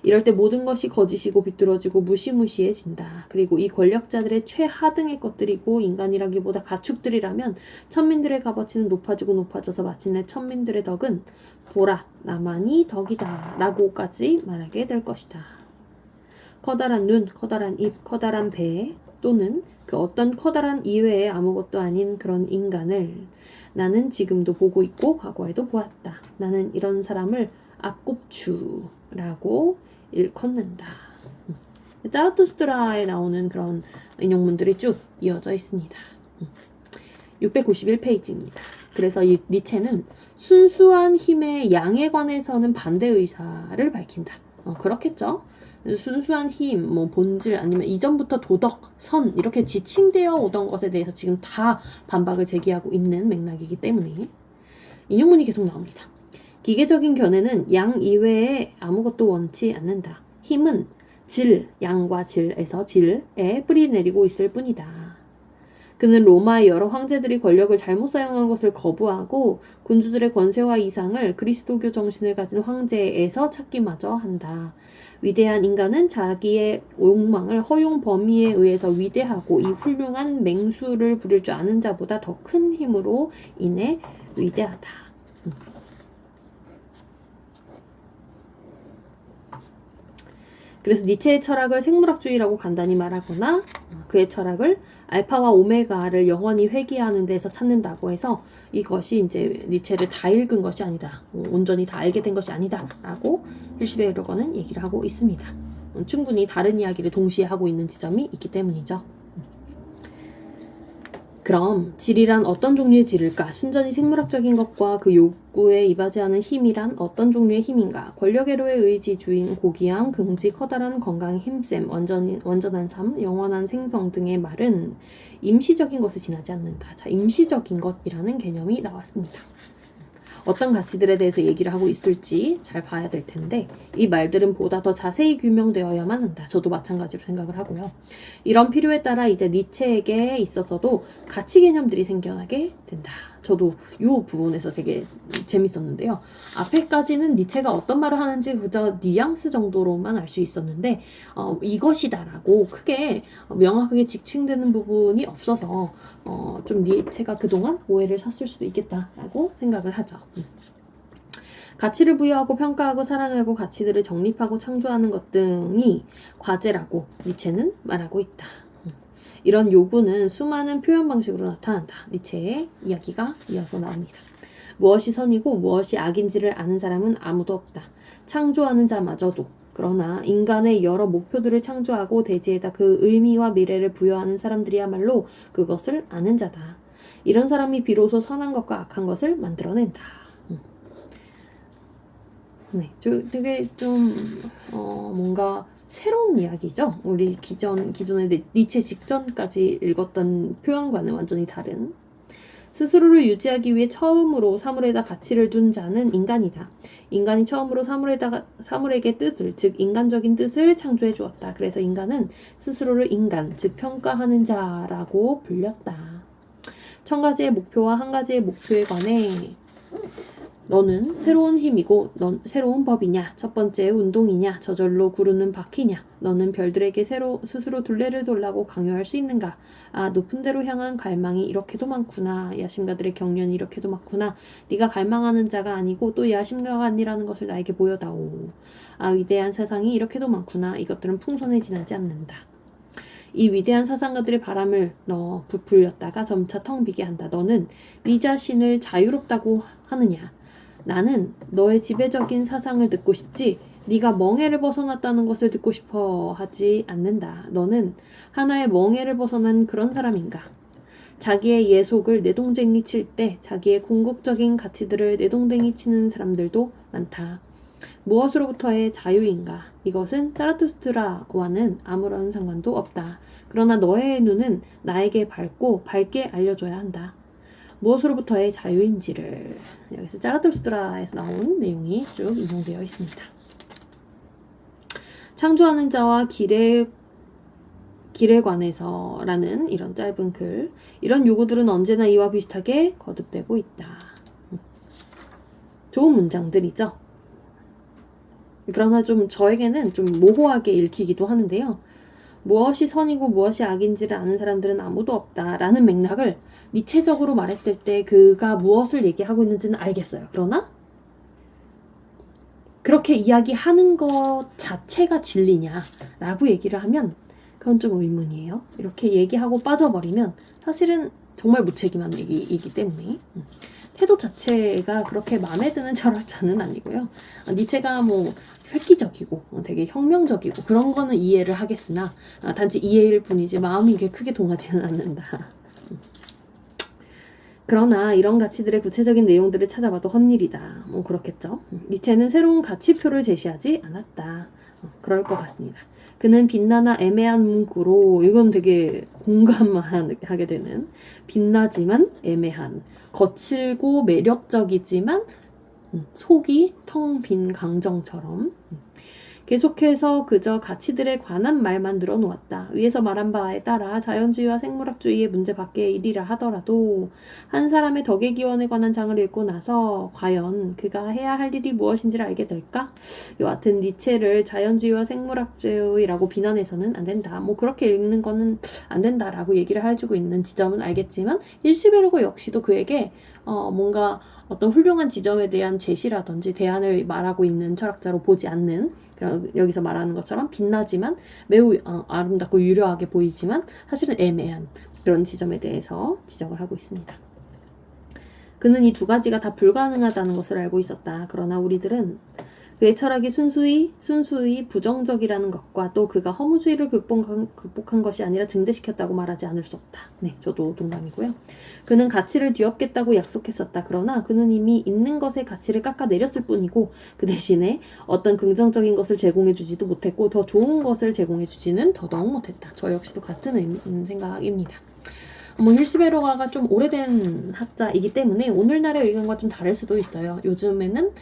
이럴 때 모든 것이 거짓이고 비뚤어지고 무시무시해진다. 그리고 이 권력자들의 최하등의 것들이고 인간이라기보다 가축들이라면 천민들의 값어치는 높아지고 높아져서 마침내 천민들의 덕은 보라 나만이 덕이다 라고까지 말하게 될 것이다. 커다란 눈, 커다란 입, 커다란 배 또는 그 어떤 커다란 이외의 아무것도 아닌 그런 인간을 나는 지금도 보고 있고 과거에도 보았다. 나는 이런 사람을 앞꼽추라고 일컫는다. 짜라투스트라에 나오는 그런 인용문들이 쭉 이어져 있습니다. 691페이지입니다. 그래서 이 니체는 순수한 힘의 양에 관해서는 반대 의사를 밝힌다. 그렇겠죠? 순수한 힘, 본질 아니면 이전부터 도덕, 선 이렇게 지칭되어 오던 것에 대해서 지금 다 반박을 제기하고 있는 맥락이기 때문에 인용문이 계속 나옵니다. 기계적인 견해는 양 이외에 아무것도 원치 않는다. 힘은 질, 양과 질에서 질에 뿌리 내리고 있을 뿐이다. 그는 로마의 여러 황제들이 권력을 잘못 사용한 것을 거부하고 군주들의 권세와 이상을 그리스도교 정신을 가진 황제에서 찾기마저 한다. 위대한 인간은 자기의 욕망을 허용 범위에 의해서 위대하고 이 훌륭한 맹수를 부릴 줄 아는 자보다 더 큰 힘으로 인해 위대하다. 그래서 니체의 철학을 생물학주의라고 간단히 말하거나 그의 철학을 알파와 오메가를 영원히 회귀하는 데서 찾는다고 해서 이것이 이제 니체를 다 읽은 것이 아니다. 온전히 다 알게 된 것이 아니다. 라고 힐시베르거는 얘기를 하고 있습니다. 충분히 다른 이야기를 동시에 하고 있는 지점이 있기 때문이죠. 그럼 질이란 어떤 종류의 질일까? 순전히 생물학적인 것과 그 욕구에 이바지하는 힘이란 어떤 종류의 힘인가? 권력애로의 의지주의, 고귀함, 긍지, 커다란 건강의 힘셈, 완전한 삶, 영원한 생성 등의 말은 임시적인 것을 지나지 않는다. 자, 임시적인 것이라는 개념이 나왔습니다. 어떤 가치들에 대해서 얘기를 하고 있을지 잘 봐야 될 텐데 이 말들은 보다 더 자세히 규명되어야만 한다. 저도 마찬가지로 생각을 하고요. 이런 필요에 따라 이제 니체에게 있어서도 가치 개념들이 생겨나게 된다. 저도 이 부분에서 되게 재밌었는데요. 앞에까지는 니체가 어떤 말을 하는지 그저 뉘앙스 정도로만 알 수 있었는데 이것이다라고 크게 명확하게 지칭되는 부분이 없어서 좀 니체가 그동안 오해를 샀을 수도 있겠다라고 생각을 하죠. 가치를 부여하고 평가하고 사랑하고 가치들을 정립하고 창조하는 것 등이 과제라고 니체는 말하고 있다. 이런 요구는 수많은 표현 방식으로 나타난다. 니체의 이야기가 이어서 나옵니다. 무엇이 선이고 무엇이 악인지를 아는 사람은 아무도 없다. 창조하는 자마저도. 그러나 인간의 여러 목표들을 창조하고 대지에다 그 의미와 미래를 부여하는 사람들이야말로 그것을 아는 자다. 이런 사람이 비로소 선한 것과 악한 것을 만들어낸다. 네, 되게 좀 뭔가 새로운 이야기죠. 우리 기존의 니체 직전까지 읽었던 표현과는 완전히 다른. 스스로를 유지하기 위해 처음으로 사물에다 가치를 둔 자는 인간이다. 인간이 처음으로 사물에게 뜻을, 즉 인간적인 뜻을 창조해 주었다. 그래서 인간은 스스로를 인간, 즉 평가하는 자라고 불렸다. 1000가지의 목표와 한 가지의 목표에 관해 너는 새로운 힘이고 넌 새로운 법이냐? 첫 번째 운동이냐? 저절로 구르는 바퀴냐? 너는 별들에게 스스로 둘레를 돌라고 강요할 수 있는가? 아, 높은 데로 향한 갈망이 이렇게도 많구나. 야심가들의 경련이 이렇게도 많구나. 네가 갈망하는 자가 아니고 또 야심가가 아니라는 것을 나에게 보여다오. 아, 위대한 세상이 이렇게도 많구나. 이것들은 풍선에 지나지 않는다. 이 위대한 사상가들의 바람을 넣어 부풀렸다가 점차 텅 비게 한다. 너는 네 자신을 자유롭다고 하느냐? 나는 너의 지배적인 사상을 듣고 싶지 네가 멍에를 벗어났다는 것을 듣고 싶어 하지 않는다. 너는 하나의 멍에를 벗어난 그런 사람인가? 자기의 예속을 내동댕이 칠 때 자기의 궁극적인 가치들을 내동댕이 치는 사람들도 많다. 무엇으로부터의 자유인가? 이것은 자라투스트라와는 아무런 상관도 없다. 그러나 너의 눈은 나에게 밝게 알려줘야 한다. 무엇으로부터의 자유인지를. 여기서 자라투스트라에서 나온 내용이 쭉 인용되어 있습니다. 창조하는 자와 길에 관해서라는 이런 짧은 글. 이런 요구들은 언제나 이와 비슷하게 거듭되고 있다. 좋은 문장들이죠. 그러나 좀 저에게는 좀 모호하게 읽히기도 하는데요. 무엇이 선이고 무엇이 악인지를 아는 사람들은 아무도 없다라는 맥락을 니체적으로 말했을 때 그가 무엇을 얘기하고 있는지는 알겠어요. 그러나 그렇게 이야기하는 것 자체가 진리냐라고 얘기를 하면 그건 좀 의문이에요. 이렇게 얘기하고 빠져버리면 사실은 정말 무책임한 얘기이기 때문에 태도 자체가 그렇게 마음에 드는 철학자는 아니고요. 니체가 뭐 획기적이고 되게 혁명적이고 그런 거는 이해를 하겠으나 단지 이해일 뿐이지 마음이 이게 크게 동하지는 않는다. 그러나 이런 가치들의 구체적인 내용들을 찾아봐도 헛일이다. 뭐 그렇겠죠. 니체는 새로운 가치표를 제시하지 않았다. 그럴 것 같습니다. 그는 빛나나 애매한 문구로 이건 되게 공감하게 되는 빛나지만 애매한 거칠고 매력적이지만 속이 텅 빈 강정처럼 계속해서 그저 가치들에 관한 말만 늘어놓았다. 위에서 말한 바에 따라 자연주의와 생물학주의의 문제 밖의 일이라 하더라도 한 사람의 덕의 기원에 관한 장을 읽고 나서 과연 그가 해야 할 일이 무엇인지를 알게 될까? 여하튼 니체를 자연주의와 생물학주의라고 비난해서는 안 된다. 뭐 그렇게 읽는 거는 안 된다라고 얘기를 해주고 있는 지점은 알겠지만 일시베르거 역시도 그에게 뭔가 어떤 훌륭한 지점에 대한 제시라든지 대안을 말하고 있는 철학자로 보지 않는, 여기서 말하는 것처럼 빛나지만 매우 아름답고 유려하게 보이지만 사실은 애매한 그런 지점에 대해서 지적을 하고 있습니다. 그는 이 두 가지가 다 불가능하다는 것을 알고 있었다. 그러나 우리들은 그의 철학이 순수히 부정적이라는 것과 또 그가 허무주의를 극복한 것이 아니라 증대시켰다고 말하지 않을 수 없다. 네, 저도 동감이고요. 그는 가치를 뒤엎겠다고 약속했었다. 그러나 그는 이미 있는 것의 가치를 깎아내렸을 뿐이고 그 대신에 어떤 긍정적인 것을 제공해주지도 못했고 더 좋은 것을 제공해주지는 더더욱 못했다. 저 역시도 같은 생각입니다. 힐스베르가가 좀 오래된 학자이기 때문에 오늘날의 의견과 좀 다를 수도 있어요. 요즘에는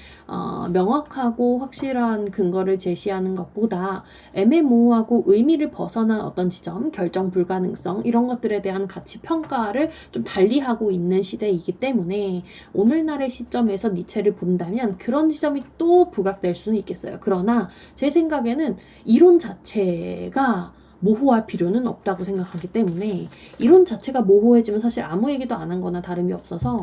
명확하고 확실한 근거를 제시하는 것보다 애매모호하고 의미를 벗어난 어떤 지점, 결정 불가능성 이런 것들에 대한 가치 평가를 좀 달리하고 있는 시대이기 때문에 오늘날의 시점에서 니체를 본다면 그런 지점이 또 부각될 수는 있겠어요. 그러나 제 생각에는 이론 자체가 모호할 필요는 없다고 생각하기 때문에 이론 자체가 모호해지면 사실 아무 얘기도 안 한 거나 다름이 없어서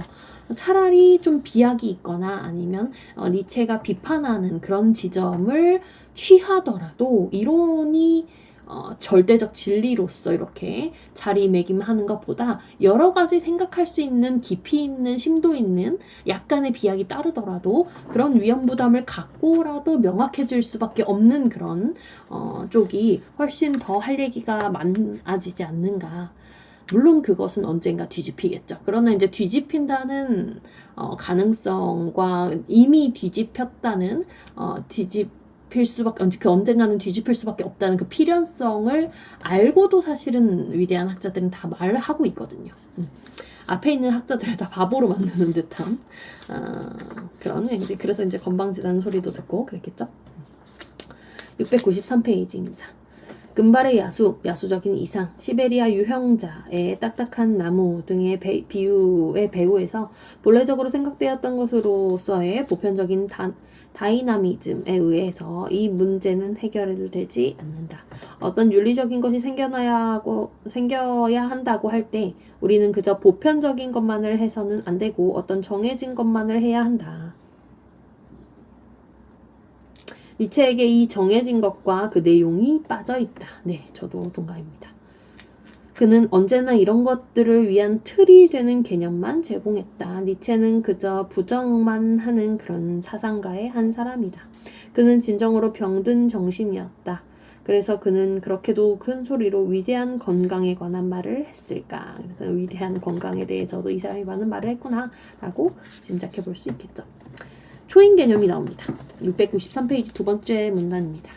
차라리 좀 비약이 있거나 아니면 니체가 비판하는 그런 지점을 취하더라도 이론이 절대적 진리로서 이렇게 자리매김하는 것보다 여러 가지 생각할 수 있는 깊이 있는 심도 있는 약간의 비약이 따르더라도 그런 위험 부담을 갖고라도 명확해질 수밖에 없는 그런 쪽이 훨씬 더 할 얘기가 많아지지 않는가. 물론 그것은 언젠가 뒤집히겠죠. 그러나 이제 뒤집힌다는 가능성과 이미 뒤집혔다는 그 언젠가는 뒤집힐 수밖에 없다는 그 필연성을 알고도 사실은 위대한 학자들은 다 말을 하고 있거든요. 앞에 있는 학자들을 다 바보로 만드는 듯한 그래서 이제 건방지다는 소리도 듣고 그랬겠죠. 693페이지입니다. 금발의 야수적인 이상, 시베리아 유형자의 딱딱한 나무 등의 비유의 배후에서 본래적으로 생각되었던 것으로서의 보편적인 다이나미즘에 의해서 이 문제는 해결되지 않는다. 어떤 윤리적인 것이 생겨야 한다고 할 때 우리는 그저 보편적인 것만을 해서는 안 되고 어떤 정해진 것만을 해야 한다. 니체에게 이 정해진 것과 그 내용이 빠져있다. 네, 저도 동감입니다. 그는 언제나 이런 것들을 위한 틀이 되는 개념만 제공했다. 니체는 그저 부정만 하는 그런 사상가의 한 사람이다. 그는 진정으로 병든 정신이었다. 그래서 그는 그렇게도 큰 소리로 위대한 건강에 관한 말을 했을까. 그래서 위대한 건강에 대해서도 이 사람이 많은 말을 했구나 라고 짐작해 볼 수 있겠죠. 초인 개념이 나옵니다. 693페이지 두 번째 문단입니다.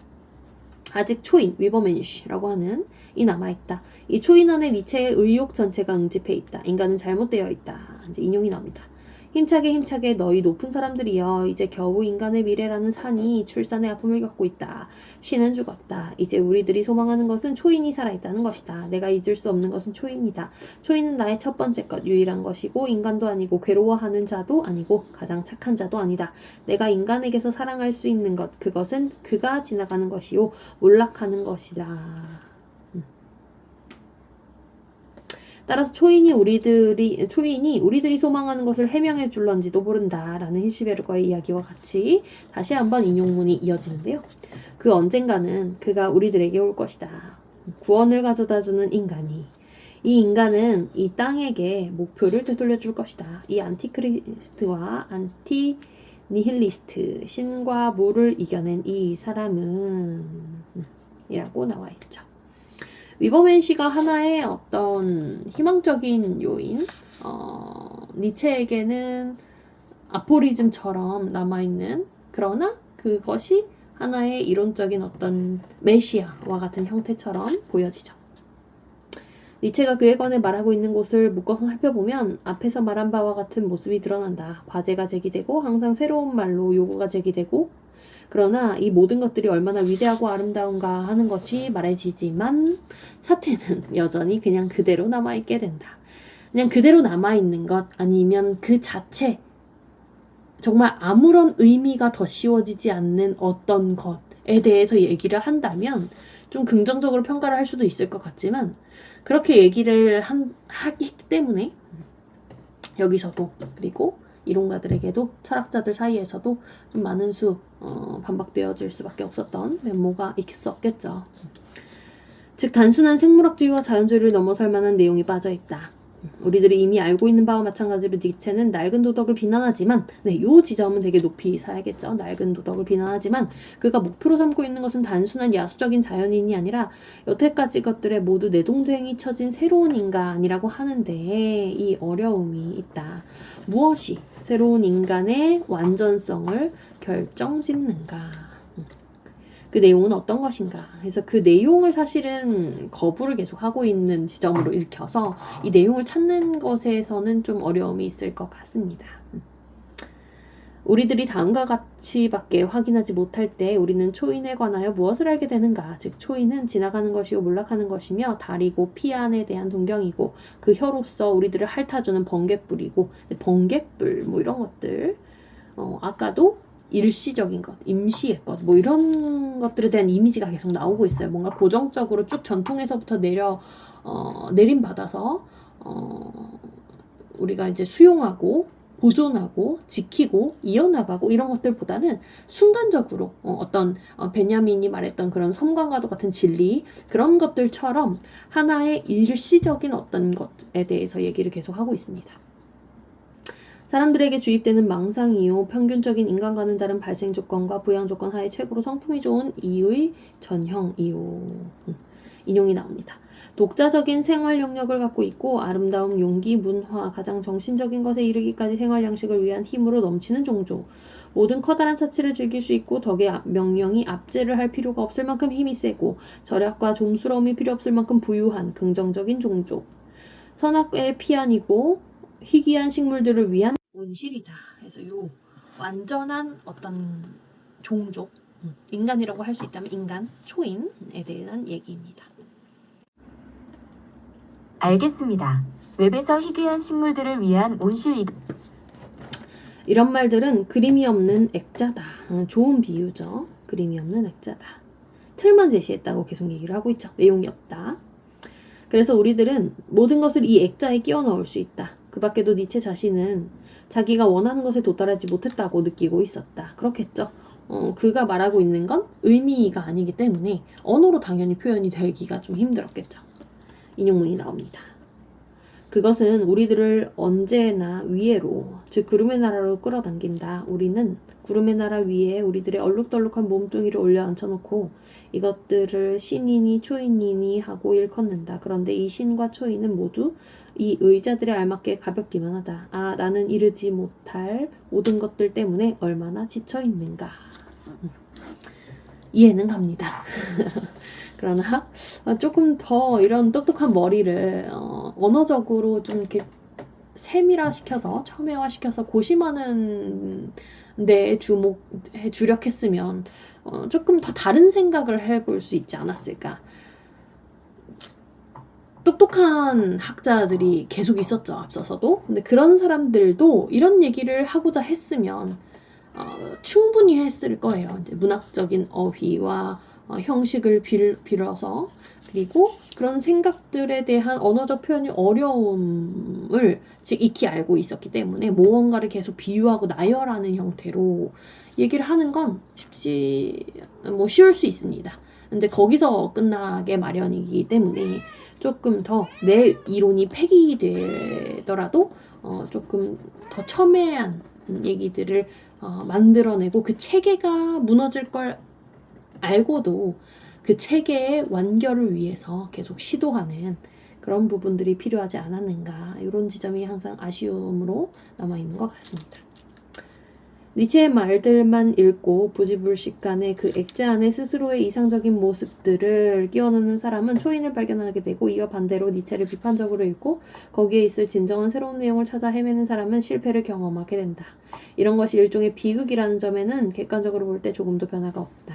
아직 초인, 위버멘슈라고 하는 이 남아있다. 이 초인 안에 니체의 의욕 전체가 응집해 있다. 인간은 잘못되어 있다. 이제 인용이 나옵니다. 힘차게 너희 높은 사람들이여 이제 겨우 인간의 미래라는 산이 출산의 아픔을 겪고 있다. 신은 죽었다. 이제 우리들이 소망하는 것은 초인이 살아있다는 것이다. 내가 잊을 수 없는 것은 초인이다. 초인은 나의 첫 번째 것, 유일한 것이고 인간도 아니고 괴로워하는 자도 아니고 가장 착한 자도 아니다. 내가 인간에게서 사랑할 수 있는 것, 그것은 그가 지나가는 것이요 몰락하는 것이다. 따라서 초인이 우리들이 소망하는 것을 해명해 줄런지도 모른다라는 힐시베르거의 이야기와 같이 다시 한번 인용문이 이어지는데요. 그 언젠가는 그가 우리들에게 올 것이다. 구원을 가져다주는 인간이. 이 인간은 이 땅에게 목표를 되돌려 줄 것이다. 이 안티크리스트와 안티니힐리스트, 신과 무를 이겨낸 이 사람은 이라고 나와 있죠. 위버맨시가 하나의 어떤 희망적인 요인, 니체에게는 아포리즘처럼 남아있는, 그러나 그것이 하나의 이론적인 어떤 메시아와 같은 형태처럼 보여지죠. 니체가 그에 관해 말하고 있는 곳을 묶어서 살펴보면 앞에서 말한 바와 같은 모습이 드러난다. 과제가 제기되고 항상 새로운 말로 요구가 제기되고 그러나 이 모든 것들이 얼마나 위대하고 아름다운가 하는 것이 말해지지만 사태는 여전히 그냥 그대로 남아있게 된다. 그냥 그대로 남아있는 것 아니면 그 자체 정말 아무런 의미가 더 씌워지지 않는 어떤 것에 대해서 얘기를 한다면 좀 긍정적으로 평가를 할 수도 있을 것 같지만 그렇게 얘기를 하기 때문에 여기서도 그리고 이론가들에게도 철학자들 사이에서도 좀 많은 반박되어질 수밖에 없었던 면모가 있었겠죠. 즉 단순한 생물학주의와 자연주의를 넘어설 만한 내용이 빠져있다. 우리들이 이미 알고 있는 바와 마찬가지로 니체는 낡은 도덕을 비난하지만 요 지점은 되게 높이 사야겠죠. 낡은 도덕을 비난하지만 그가 목표로 삼고 있는 것은 단순한 야수적인 자연인이 아니라 여태까지 것들에 모두 내동댕이 쳐진 새로운 인간이라고 하는데 이 어려움이 있다. 무엇이 새로운 인간의 완전성을 결정짓는가? 그 내용은 어떤 것인가? 그래서 그 내용을 사실은 거부를 계속 하고 있는 지점으로 읽혀서 이 내용을 찾는 것에서는 좀 어려움이 있을 것 같습니다. 우리들이 다음과 같이밖에 확인하지 못할 때 우리는 초인에 관하여 무엇을 알게 되는가? 즉 초인은 지나가는 것이고 몰락하는 것이며 달이고 피안에 대한 동경이고 그 혀로서 우리들을 핥아주는 번갯불이고 번갯불 이런 것들 아까도 일시적인 것, 임시의 것, 이런 것들에 대한 이미지가 계속 나오고 있어요. 뭔가 고정적으로 쭉 전통에서부터 내림받아서, 우리가 이제 수용하고, 보존하고, 지키고, 이어나가고, 이런 것들보다는 순간적으로, 베냐민이 말했던 그런 섬광과도 같은 진리, 그런 것들처럼 하나의 일시적인 어떤 것에 대해서 얘기를 계속 하고 있습니다. 사람들에게 주입되는 망상이요 평균적인 인간과는 다른 발생 조건과 부양 조건 하에 최고로 성품이 좋은 이의 전형이요. 인용이 나옵니다. 독자적인 생활 영역을 갖고 있고 아름다움, 용기, 문화, 가장 정신적인 것에 이르기까지 생활 양식을 위한 힘으로 넘치는 종족. 모든 커다란 사치를 즐길 수 있고 덕의 명령이 압제를 할 필요가 없을 만큼 힘이 세고 절약과 좀스러움이 필요 없을 만큼 부유한 긍정적인 종족. 선악의 피안이고 희귀한 식물들을 위한 온실이다. 그래서 요 완전한 어떤 종족, 인간이라고 할 수 있다면 인간, 초인에 대한 얘기입니다. 알겠습니다. 웹에서 희귀한 식물들을 위한 온실이다. 이런 말들은 그림이 없는 액자다. 좋은 비유죠. 그림이 없는 액자다. 틀만 제시했다고 계속 얘기를 하고 있죠. 내용이 없다. 그래서 우리들은 모든 것을 이 액자에 끼워 넣을 수 있다. 그 밖에도 니체 자신은 자기가 원하는 것에 도달하지 못했다고 느끼고 있었다. 그렇겠죠. 그가 말하고 있는 건 의미가 아니기 때문에 언어로 당연히 표현이 되기가 좀 힘들었겠죠. 인용문이 나옵니다. 그것은 우리들을 언제나 위에로, 즉 구름의 나라로 끌어당긴다. 우리는 구름의 나라 위에 우리들의 얼룩덜룩한 몸뚱이를 올려 앉혀놓고 이것들을 신이니 초인이니 하고 일컫는다. 그런데 이 신과 초인은 모두 이 의자들에 알맞게 가볍기만 하다. 아, 나는 이르지 못할 모든 것들 때문에 얼마나 지쳐있는가. 이해는 갑니다. 그러나 조금 더 이런 똑똑한 머리를 언어적으로 좀 이렇게 세밀화시켜서 첨예화시켜서 고심하는 데에 주력했으면 조금 더 다른 생각을 해볼 수 있지 않았을까. 똑똑한 학자들이 계속 있었죠, 앞서서도. 근데 그런 사람들도 이런 얘기를 하고자 했으면 충분히 했을 거예요. 이제 문학적인 어휘와 형식을 빌어서, 그리고 그런 생각들에 대한 언어적 표현이 어려움을 즉 익히 알고 있었기 때문에 무언가를 계속 비유하고 나열하는 형태로 얘기를 하는 건 쉬울 수 있습니다. 근데 거기서 끝나게 마련이기 때문에 조금 더 내 이론이 폐기되더라도 조금 더 첨예한 얘기들을 만들어내고 그 체계가 무너질 걸 알고도 그 체계의 완결을 위해서 계속 시도하는 그런 부분들이 필요하지 않았는가, 이런 지점이 항상 아쉬움으로 남아있는 것 같습니다. 니체의 말들만 읽고 부지불식간에 그 액자 안에 스스로의 이상적인 모습들을 끼워넣는 사람은 초인을 발견하게 되고, 이와 반대로 니체를 비판적으로 읽고 거기에 있을 진정한 새로운 내용을 찾아 헤매는 사람은 실패를 경험하게 된다. 이런 것이 일종의 비극이라는 점에는 객관적으로 볼 때 조금도 변화가 없다.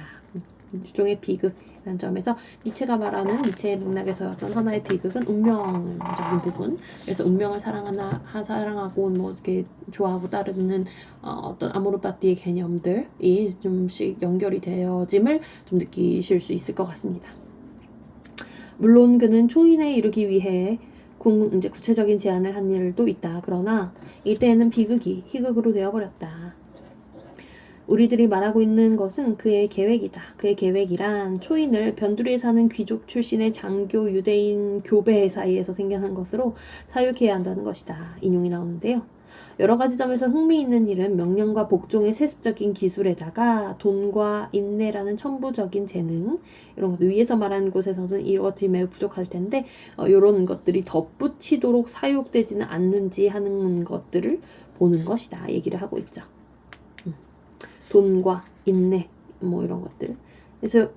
일종의 비극이라는 점에서 니체가 말하는 니체의 맥락에서 어떤 하나의 비극은 운명적인 부분, 그래서 운명을 사랑하고 뭐 이렇게 좋아하고 따르는 어떤 아모르파티의 개념들이 좀씩 연결이 되어짐을 좀 느끼실 수 있을 것 같습니다. 물론 그는 초인에 이르기 위해 이제 구체적인 제안을 한 일도 있다. 그러나 이때에는 비극이 희극으로 되어버렸다. 우리들이 말하고 있는 것은 그의 계획이다. 그의 계획이란 초인을 변두리에 사는 귀족 출신의 장교 유대인 교배 사이에서 생겨난 것으로 사육해야 한다는 것이다. 인용이 나오는데요. 여러 가지 점에서 흥미있는 일은 명령과 복종의 세습적인 기술에다가 돈과 인내라는 천부적인 재능, 이런 것들 위에서 말하는 곳에서는 이것이 매우 부족할 텐데 이런 것들이 덧붙이도록 사육되지는 않는지 하는 것들을 보는 것이다. 얘기를 하고 있죠. 돈과 인내 뭐 이런 것들. 그래서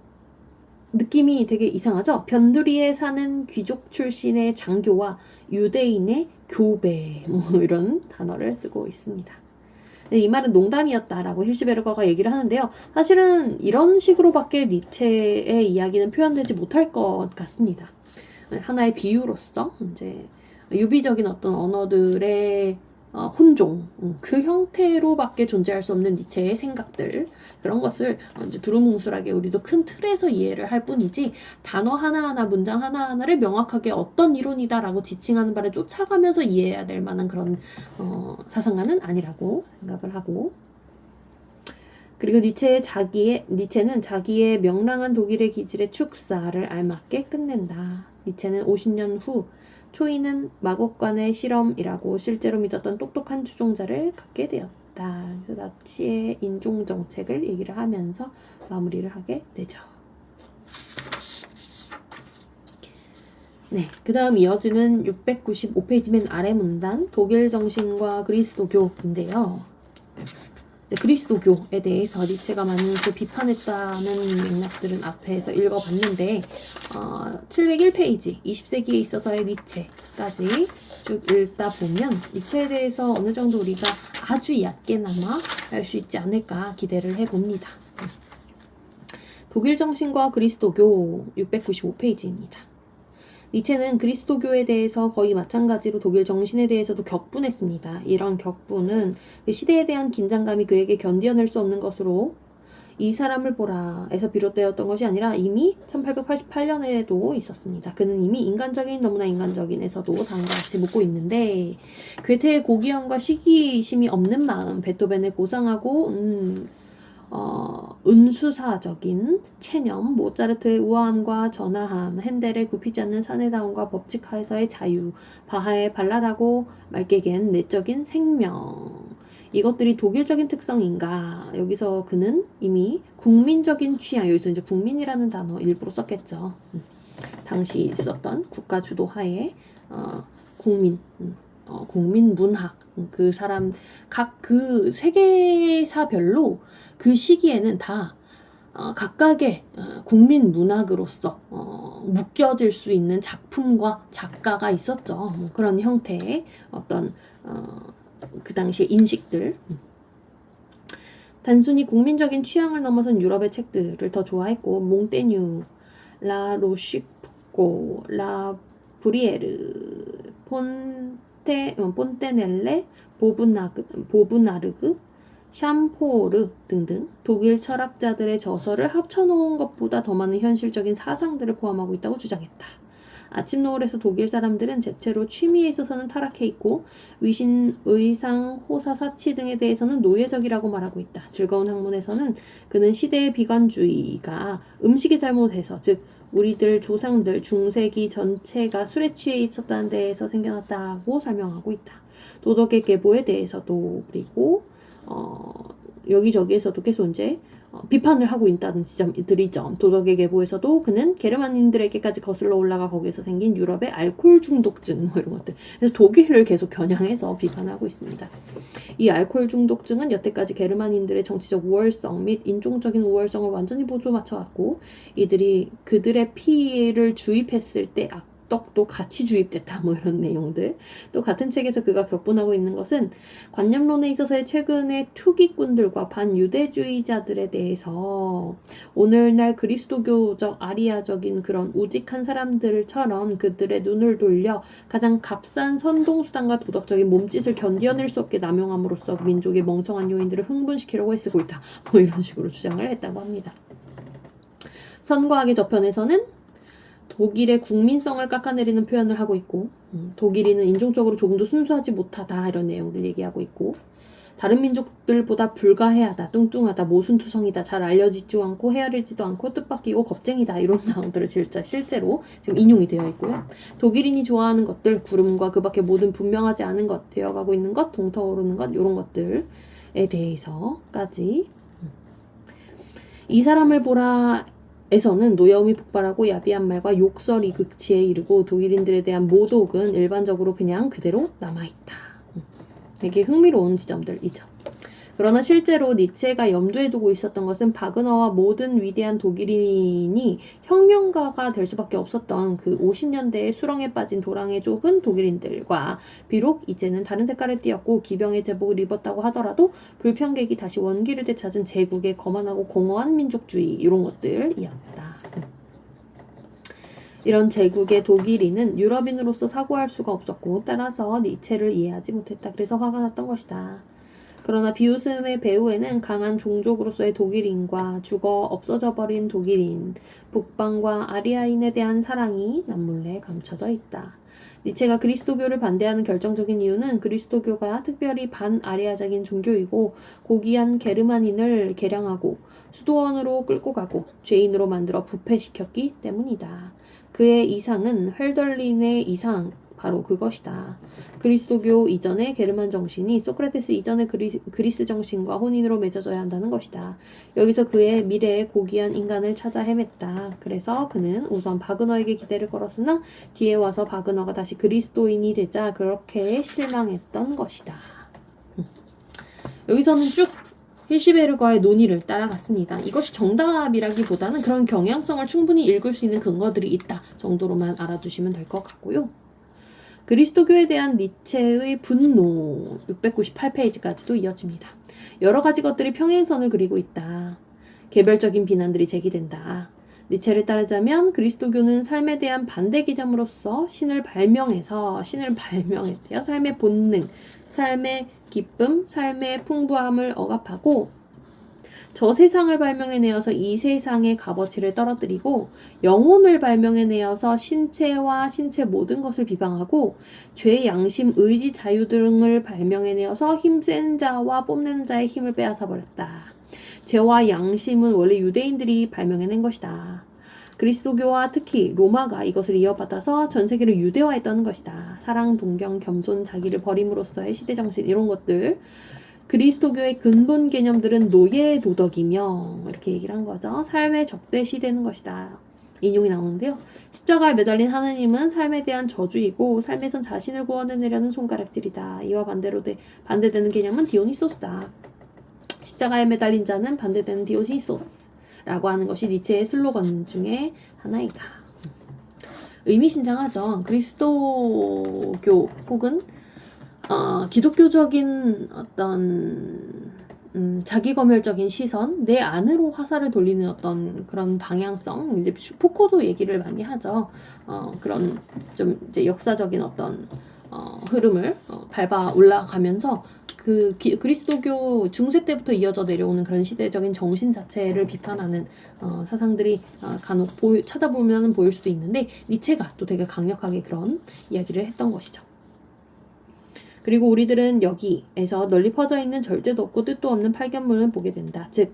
느낌이 되게 이상하죠? 변두리에 사는 귀족 출신의 장교와 유대인의 교배 뭐 이런 단어를 쓰고 있습니다. 이 말은 농담이었다라고 힐시베르거가 얘기를 하는데요. 사실은 이런 식으로밖에 니체의 이야기는 표현되지 못할 것 같습니다. 하나의 비유로서 이제 유비적인 어떤 언어들의 혼종, 그 형태로밖에 존재할 수 없는 니체의 생각들, 그런 것을 이제 두루뭉술하게 우리도 큰 틀에서 이해를 할 뿐이지 단어 하나하나, 문장 하나하나를 명확하게 어떤 이론이다라고 지칭하는 바를 쫓아가면서 이해해야 될 만한 그런 사상가는 아니라고 생각을 하고, 그리고 니체는 자기의 명랑한 독일의 기질의 축사를 알맞게 끝낸다. 니체는 50년 후 초인은 마곡간의 실험이라고 실제로 믿었던 똑똑한 추종자를 갖게 되었다. 그래서 나치의 인종 정책을 얘기를 하면서 마무리를 하게 되죠. 네, 그 다음 이어지는 695페이지 맨 아래 문단 독일 정신과 그리스도교인데요. 그리스도교에 대해서 니체가 많은 그 비판했다는 맥락들은 앞에서 읽어봤는데 701페이지 20세기에 있어서의 니체까지 쭉 읽다 보면 니체에 대해서 어느 정도 우리가 아주 얕게나마 알 수 있지 않을까 기대를 해봅니다. 독일 정신과 그리스도교 695페이지입니다. 니체는 그리스도교에 대해서 거의 마찬가지로 독일 정신에 대해서도 격분했습니다. 이런 격분은 그 시대에 대한 긴장감이 그에게 견디어낼 수 없는 것으로 이 사람을 보라에서 비롯되었던 것이 아니라 이미 1888년에도 있었습니다. 그는 이미 너무나 인간적인에서도 다음과 같이 묻고 있는데, 괴테의 고귀함과 시기심이 없는 마음, 베토벤의 고상하고 은수사적인 체념, 모차르트의 우아함과 전화함, 핸델의 굽히지 않는 사내다움과 법칙하에서의 자유, 바하의 발랄하고 맑게 갠 내적인 생명, 이것들이 독일적인 특성인가? 여기서 그는 이미 국민적인 취향, 여기서 이제 국민이라는 단어 일부러 썼겠죠. 당시 있었던 국가 주도하에 국민, 국민 문학, 그 사람 각 그 세계사별로 그 시기에는 다 각각의 국민 문학으로서 묶여질 수 있는 작품과 작가가 있었죠. 뭐 그런 형태의 어떤 그 당시의 인식들. 단순히 국민적인 취향을 넘어선 유럽의 책들을 더 좋아했고, 몽테뉴, 라 로시푸코, 라 브리에르, 폰테넬레, 보브나르그, 샴포르 등등 독일 철학자들의 저서를 합쳐놓은 것보다 더 많은 현실적인 사상들을 포함하고 있다고 주장했다. 아침 노을에서 독일 사람들은 대체로 취미에 있어서는 타락해 있고 위신, 의상, 호사, 사치 등에 대해서는 노예적이라고 말하고 있다. 즐거운 학문에서는 그는 시대의 비관주의가 음식이 잘못해서, 즉 우리들 조상들 중세기 전체가 술에 취해 있었다는 데에서 생겨났다고 설명하고 있다. 도덕의 계보에 대해서도, 그리고 여기저기에서도 계속 이제 비판을 하고 있다는 지점들이죠. 도덕의 계보에서도 그는 게르만인들에게까지 거슬러 올라가 거기에서 생긴 유럽의 알코올 중독증 뭐 이런 것들. 그래서 독일을 계속 겨냥해서 비판하고 있습니다. 이 알코올 중독증은 여태까지 게르만인들의 정치적 우월성 및 인종적인 우월성을 완전히 보조 맞춰왔고 이들이 그들의 피를 주입했을 때 악덕도 같이 주입됐다 뭐 이런 내용들. 또 같은 책에서 그가 격분하고 있는 것은 관념론에 있어서의 최근의 투기꾼들과 반유대주의자들에 대해서 오늘날 그리스도교적 아리아적인 그런 우직한 사람들처럼 그들의 눈을 돌려 가장 값싼 선동수단과 도덕적인 몸짓을 견뎌낼 수 없게 남용함으로써 민족의 멍청한 요인들을 흥분시키려고 애쓰고 있다. 뭐 이런 식으로 주장을 했다고 합니다. 선과학의 저편에서는 독일의 국민성을 깎아내리는 표현을 하고 있고 독일인은 인종적으로 조금도 순수하지 못하다 이런 내용들 얘기하고 있고 다른 민족들보다 불가해하다, 뚱뚱하다, 모순투성이다, 잘 알려지지도 않고 헤아리지도 않고 뜻밖이고 겁쟁이다 이런 내용들을 실제로 지금 인용이 되어 있고요. 독일인이 좋아하는 것들, 구름과 그 밖에 모든 분명하지 않은 것, 되어가고 있는 것, 동터오르는 것 이런 것들에 대해서까지 이 사람을 보라 에서는 노여움이 폭발하고 야비한 말과 욕설이 극치에 이르고 독일인들에 대한 모독은 일반적으로 그냥 그대로 남아있다. 되게 흥미로운 지점들이죠. 그러나 실제로 니체가 염두에 두고 있었던 것은 바그너와 모든 위대한 독일인이 혁명가가 될 수밖에 없었던 그 50년대의 수렁에 빠진 도랑에 좁은 독일인들과 비록 이제는 다른 색깔을 띠었고 기병의 제복을 입었다고 하더라도 불평객이 다시 원기를 되찾은 제국의 거만하고 공허한 민족주의 이런 것들이었다. 이런 제국의 독일인은 유럽인으로서 사고할 수가 없었고 따라서 니체를 이해하지 못했다. 그래서 화가 났던 것이다. 그러나 비웃음의 배후에는 강한 종족으로서의 독일인과 죽어 없어져 버린 독일인, 북방과 아리아인에 대한 사랑이 남몰래 감춰져 있다. 니체가 그리스도교를 반대하는 결정적인 이유는 그리스도교가 특별히 반아리아적인 종교이고 고귀한 게르만인을 개량하고 수도원으로 끌고 가고 죄인으로 만들어 부패시켰기 때문이다. 그의 이상은 헐덜린의 이상, 바로 그것이다. 그리스도교 이전의 게르만 정신이 소크라테스 이전의 그리스 정신과 혼인으로 맺어져야 한다는 것이다. 여기서 그의 미래의 고귀한 인간을 찾아 헤맸다. 그래서 그는 우선 바그너에게 기대를 걸었으나 뒤에 와서 바그너가 다시 그리스도인이 되자 그렇게 실망했던 것이다. 여기서는 쭉 힐시베르과의 논의를 따라갔습니다. 이것이 정답이라기보다는 그런 경향성을 충분히 읽을 수 있는 근거들이 있다 정도로만 알아두시면 될 것 같고요. 그리스도교에 대한 니체의 분노 698페이지까지도 이어집니다. 여러 가지 것들이 평행선을 그리고 있다. 개별적인 비난들이 제기된다. 니체를 따르자면 그리스도교는 삶에 대한 반대 개념으로서 신을 발명했대요. 삶의 본능, 삶의 기쁨, 삶의 풍부함을 억압하고 저 세상을 발명해내어서 이 세상의 값어치를 떨어뜨리고 영혼을 발명해내어서 신체와 신체 모든 것을 비방하고 죄, 양심, 의지, 자유 등을 발명해내어서 힘센 자와 뽐내는 자의 힘을 빼앗아 버렸다. 죄와 양심은 원래 유대인들이 발명해낸 것이다. 그리스도교와 특히 로마가 이것을 이어받아서 전 세계를 유대화했다는 것이다. 사랑, 동경, 겸손, 자기를 버림으로써의 시대정신 이런 것들 그리스도교의 근본 개념들은 노예 도덕이며 이렇게 얘기를 한 거죠. 삶의 적대시되는 것이다. 인용이 나오는데요. 십자가에 매달린 하느님은 삶에 대한 저주이고 삶에선 자신을 구원해내려는 손가락질이다. 이와 반대되는 개념은 디오니소스다. 십자가에 매달린 자는 반대되는 디오니소스라고 하는 것이 니체의 슬로건 중에 하나이다. 의미심장하죠. 그리스도교 혹은 기독교적인 어떤 자기검열적인 시선, 내 안으로 화살을 돌리는 어떤 그런 방향성, 이제 푸코도 얘기를 많이 하죠. 그런 좀 이제 역사적인 어떤 흐름을 밟아 올라가면서 그 그리스도교 중세 때부터 이어져 내려오는 그런 시대적인 정신 자체를 비판하는 사상들이 간혹 찾아보면 보일 수도 있는데 니체가 또 되게 강력하게 그런 이야기를 했던 것이죠. 그리고 우리들은 여기에서 널리 퍼져 있는 절대도 없고 뜻도 없는 팔견문을 보게 된다. 즉,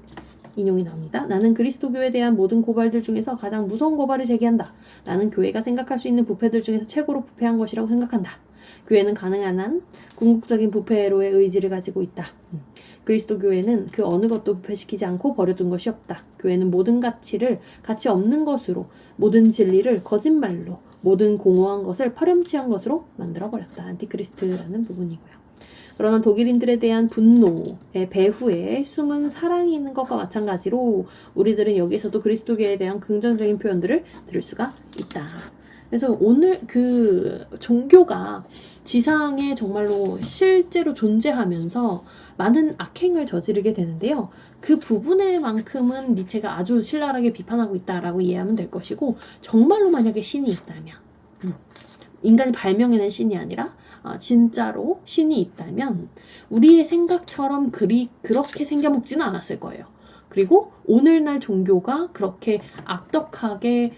인용이 나옵니다. 나는 그리스도교에 대한 모든 고발들 중에서 가장 무서운 고발을 제기한다. 나는 교회가 생각할 수 있는 부패들 중에서 최고로 부패한 것이라고 생각한다. 교회는 가능한 한 궁극적인 부패로의 의지를 가지고 있다. 그리스도 교회는 그 어느 것도 부패시키지 않고 버려둔 것이 없다. 교회는 모든 가치를 가치 없는 것으로, 모든 진리를 거짓말로, 모든 공허한 것을 파렴치한 것으로 만들어버렸다. 안티크리스트라는 부분이고요. 그러나 독일인들에 대한 분노의 배후에 숨은 사랑이 있는 것과 마찬가지로 우리들은 여기서도 그리스도교에 대한 긍정적인 표현들을 들을 수가 있다. 그래서 오늘 그 종교가 지상에 정말로 실제로 존재하면서 많은 악행을 저지르게 되는데요. 그 부분에만큼은 니체가 아주 신랄하게 비판하고 있다라고 이해하면 될 것이고, 정말로 만약에 신이 있다면, 인간이 발명해낸 신이 아니라 진짜로 신이 있다면 우리의 생각처럼 그렇게 생겨먹지는 않았을 거예요. 그리고 오늘날 종교가 그렇게 악덕하게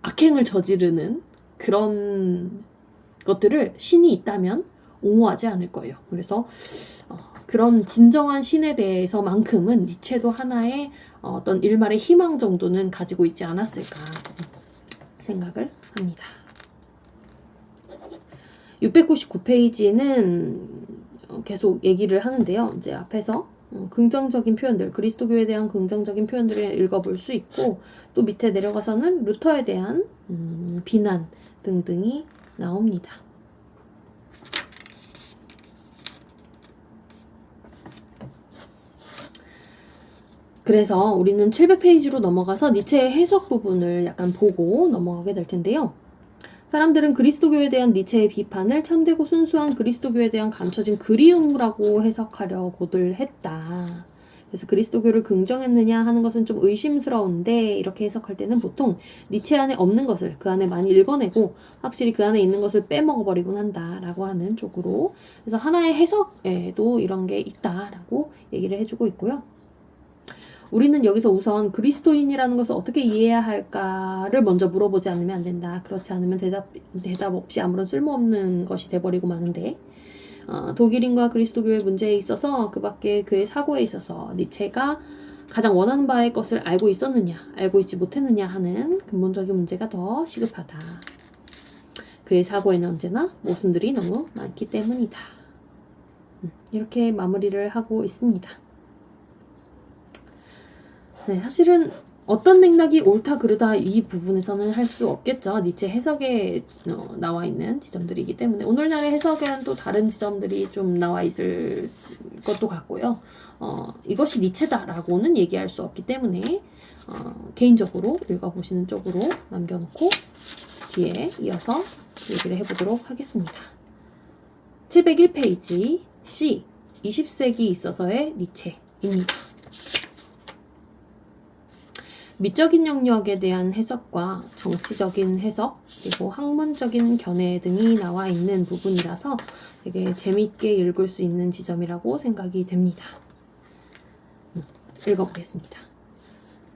악행을 저지르는 그런 것들을 신이 있다면 옹호하지 않을 거예요. 그래서 그런 진정한 신에 대해서만큼은 니체도 하나의 어떤 일말의 희망 정도는 가지고 있지 않았을까 생각을 합니다. 699페이지는 계속 얘기를 하는데요. 이제 앞에서 긍정적인 표현들, 그리스도교에 대한 긍정적인 표현들을 읽어볼 수 있고, 또 밑에 내려가서는 루터에 대한 비난 등등이 나옵니다. 그래서 우리는 700페이지로 넘어가서 니체의 해석 부분을 약간 보고 넘어가게 될 텐데요. 사람들은 그리스도교에 대한 니체의 비판을 참되고 순수한 그리스도교에 대한 감춰진 그리움이라고 해석하려고들 했다. 그래서 그리스도교를 긍정했느냐 하는 것은 좀 의심스러운데, 이렇게 해석할 때는 보통 니체 안에 없는 것을 그 안에 많이 읽어내고 확실히 그 안에 있는 것을 빼먹어버리곤 한다라고 하는 쪽으로, 그래서 하나의 해석에도 이런 게 있다라고 얘기를 해주고 있고요. 우리는 여기서 우선 그리스도인이라는 것을 어떻게 이해해야 할까를 먼저 물어보지 않으면 안 된다. 그렇지 않으면 대답 없이 아무런 쓸모없는 것이 돼버리고 마는데, 독일인과 그리스도교의 문제에 있어서, 그 밖에 그의 사고에 있어서 니체가 가장 원하는 바의 것을 알고 있었느냐, 알고 있지 못했느냐 하는 근본적인 문제가 더 시급하다. 그의 사고에는 언제나 모순들이 너무 많기 때문이다. 이렇게 마무리를 하고 있습니다. 네, 사실은 어떤 맥락이 옳다 그르다 이 부분에서는 할 수 없겠죠. 니체 해석에 나와 있는 지점들이기 때문에 오늘날의 해석에는 또 다른 지점들이 좀 나와 있을 것도 같고요. 이것이 니체다라고는 얘기할 수 없기 때문에 개인적으로 읽어보시는 쪽으로 남겨놓고 뒤에 이어서 얘기를 해보도록 하겠습니다. 701페이지 C 20세기 있어서의 니체입니다. 미적인 영역에 대한 해석과 정치적인 해석, 그리고 학문적인 견해 등이 나와 있는 부분이라서 되게 재미있게 읽을 수 있는 지점이라고 생각이 됩니다. 읽어보겠습니다.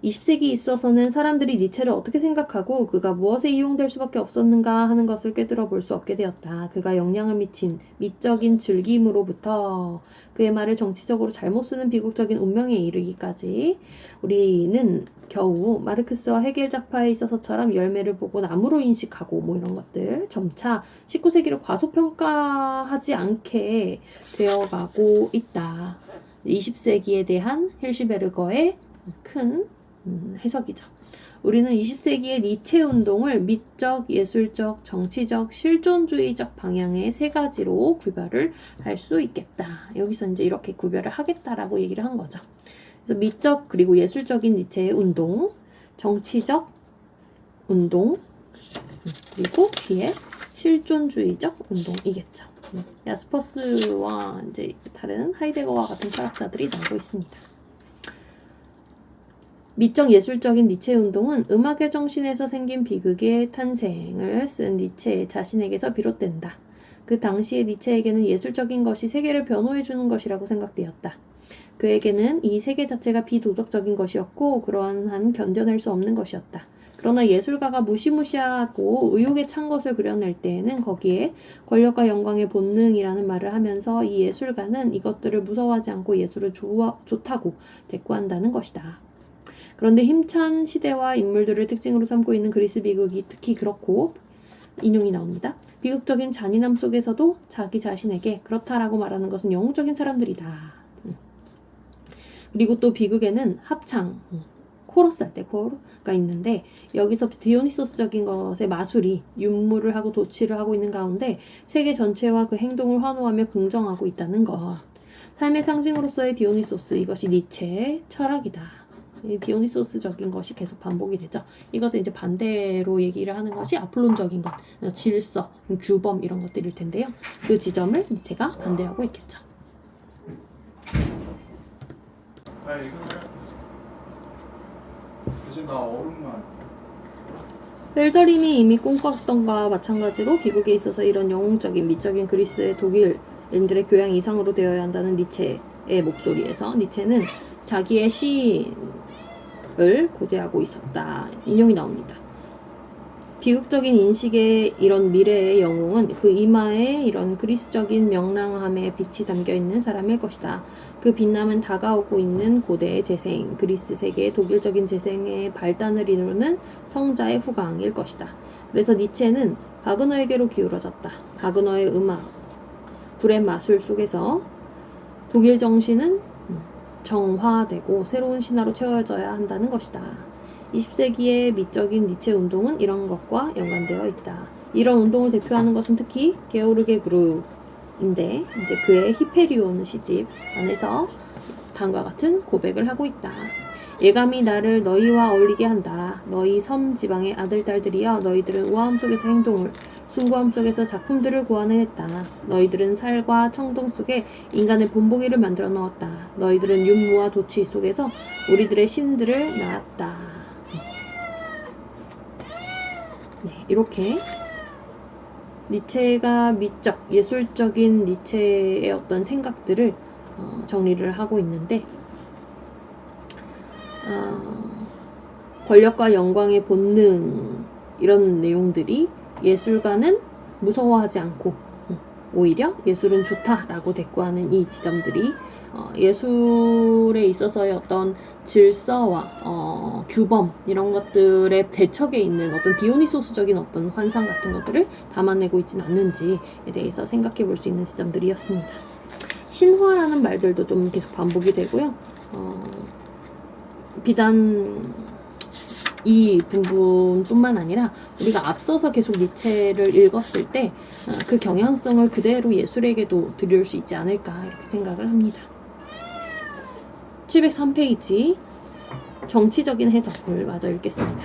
20세기 있어서는 사람들이 니체를 어떻게 생각하고 그가 무엇에 이용될 수밖에 없었는가 하는 것을 꿰뚫어 볼 수 없게 되었다. 그가 영향을 미친 미적인 즐김으로부터 그의 말을 정치적으로 잘못 쓰는 비극적인 운명에 이르기까지 우리는 겨우 마르크스와 헤겔 작파에 있어서처럼 열매를 보고 나무로 인식하고 뭐 이런 것들 점차 19세기를 과소평가하지 않게 되어가고 있다. 20세기에 대한 힐시베르거의 큰 해석이죠. 우리는 20세기의 니체 운동을 미적, 예술적, 정치적, 실존주의적 방향의 세 가지로 구별을 할 수 있겠다. 여기서 이제 이렇게 구별을 하겠다라고 얘기를 한 거죠. 그래서 미적 그리고 예술적인 니체의 운동, 정치적 운동, 그리고 뒤에 실존주의적 운동이겠죠. 야스퍼스와 이제 다른 하이데거와 같은 철학자들이 나오고 있습니다. 미적 예술적인 니체 운동은 음악의 정신에서 생긴 비극의 탄생을 쓴 니체 자신에게서 비롯된다. 그 당시의 니체에게는 예술적인 것이 세계를 변호해주는 것이라고 생각되었다. 그에게는 이 세계 자체가 비도덕적인 것이었고 그러한 한 견뎌낼 수 없는 것이었다. 그러나 예술가가 무시무시하고 의욕에 찬 것을 그려낼 때에는 거기에 권력과 영광의 본능이라는 말을 하면서 이 예술가는 이것들을 무서워하지 않고 예술을 좋다고 대꾸한다는 것이다. 그런데 힘찬 시대와 인물들을 특징으로 삼고 있는 그리스 비극이 특히 그렇고 인용이 나옵니다. 비극적인 잔인함 속에서도 자기 자신에게 그렇다라고 말하는 것은 영웅적인 사람들이다. 그리고 또 비극에는 합창, 코러스 할 때 코러가 있는데 여기서 디오니소스적인 것의 마술이 윤무를 하고 도취를 하고 있는 가운데 세계 전체와 그 행동을 환호하며 긍정하고 있다는 것. 삶의 상징으로서의 디오니소스, 이것이 니체의 철학이다. 이 디오니소스적인 것이 계속 반복이 되죠. 이것은 이제 반대로 얘기를 하는 것이 아폴론적인 것, 질서, 규범 이런 것들일 텐데요. 그 지점을 니체가 반대하고 있겠죠. 아 이거 대신 나 얼음만. 벨더림이 이미 꿈꿨던 것과 마찬가지로 비극에 있어서 이런 영웅적인 미적인 그리스의 독일인들의 교양 이상으로 되어야 한다는 니체의 목소리에서 니체는 자기의 시인을 고대하고 있었다. 인용이 나옵니다. 비극적인 인식의 이런 미래의 영웅은 그 이마에 이런 그리스적인 명랑함의 빛이 담겨있는 사람일 것이다. 그 빛남은 다가오고 있는 고대의 재생, 그리스 세계의 독일적인 재생의 발단을 이루는 성자의 후광일 것이다. 그래서 니체는 바그너에게로 기울어졌다. 바그너의 음악, 불의 마술 속에서 독일 정신은 정화되고 새로운 신화로 채워져야 한다는 것이다. 20세기의 미적인 니체 운동은 이런 것과 연관되어 있다. 이런 운동을 대표하는 것은 특히 게오르게 그룹인데 이제 그의 히페리온 시집 안에서 다음과 같은 고백을 하고 있다. 예감이 나를 너희와 어울리게 한다. 너희 섬 지방의 아들 딸들이여, 너희들은 우아함 속에서 행동을, 숭고함 속에서 작품들을 고안해냈다. 너희들은 살과 청동 속에 인간의 본보기를 만들어 넣었다. 너희들은 윤무와 도취 속에서 우리들의 신들을 낳았다. 네, 이렇게 니체가 미적, 예술적인 니체의 어떤 생각들을 정리를 하고 있는데 권력과 영광의 본능 이런 내용들이 예술가는 무서워하지 않고 오히려 예술은 좋다라고 대꾸하는 이 지점들이 예술에 있어서의 어떤 질서와 규범 이런 것들의 대척에 있는 어떤 디오니소스적인 어떤 환상 같은 것들을 담아내고 있지는 않는지에 대해서 생각해 볼 수 있는 지점들이었습니다. 신화라는 말들도 좀 계속 반복이 되고요. 비단 이 부분뿐만 아니라 우리가 앞서서 계속 니체를 읽었을 때 그 경향성을 그대로 예술에게도 드릴 수 있지 않을까 이렇게 생각을 합니다. 703페이지 정치적인 해석을 마저 읽겠습니다.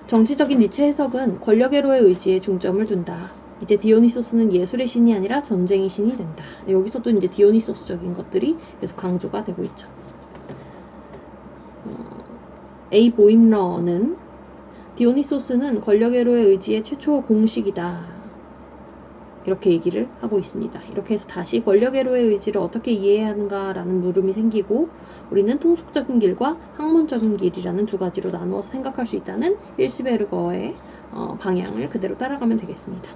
정치적인 니체 해석은 권력애로의 의지에 중점을 둔다. 이제 디오니소스는 예술의 신이 아니라 전쟁의 신이 된다. 여기서도 이제 디오니소스적인 것들이 계속 강조가 되고 있죠. A. 보임러는 디오니소스는 권력애로의 의지의 최초 공식이다. 이렇게 얘기를 하고 있습니다. 이렇게 해서 다시 권력애로의 의지를 어떻게 이해해야 하는가라는 물음이 생기고 우리는 통속적인 길과 학문적인 길이라는 두 가지로 나누어서 생각할 수 있다는 일시베르거의 방향을 그대로 따라가면 되겠습니다.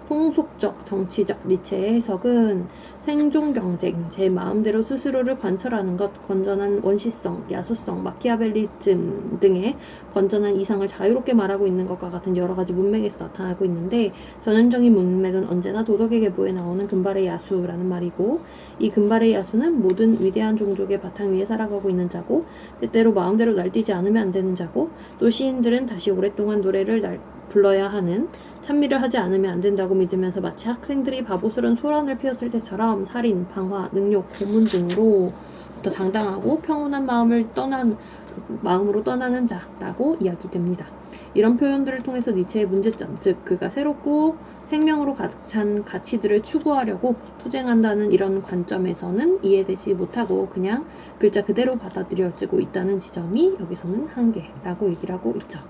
통속적, 정치적 니체의 해석은 생존 경쟁, 제 마음대로 스스로를 관철하는 것, 건전한 원시성, 야수성, 마키아벨리즘 등의 건전한 이상을 자유롭게 말하고 있는 것과 같은 여러 가지 문맥에서 나타나고 있는데 전형적인 문맥은 언제나 도덕의 계보에 나오는 금발의 야수라는 말이고 이 금발의 야수는 모든 위대한 종족의 바탕 위에 살아가고 있는 자고 때때로 마음대로 날뛰지 않으면 안 되는 자고 또 시인들은 다시 오랫동안 노래를 불러야 하는 찬미를 하지 않으면 안 된다고 믿으면서 마치 학생들이 바보스런 소란을 피웠을 때처럼 살인, 방화, 능욕, 고문 등으로부터 당당하고 평온한 마음으로 떠나는 자라고 이야기됩니다. 이런 표현들을 통해서 니체의 문제점, 즉 그가 새롭고 생명으로 가득 찬 가치들을 추구하려고 투쟁한다는 이런 관점에서는 이해되지 못하고 그냥 글자 그대로 받아들여지고 있다는 지점이 여기서는 한계라고 얘기를 하고 있죠.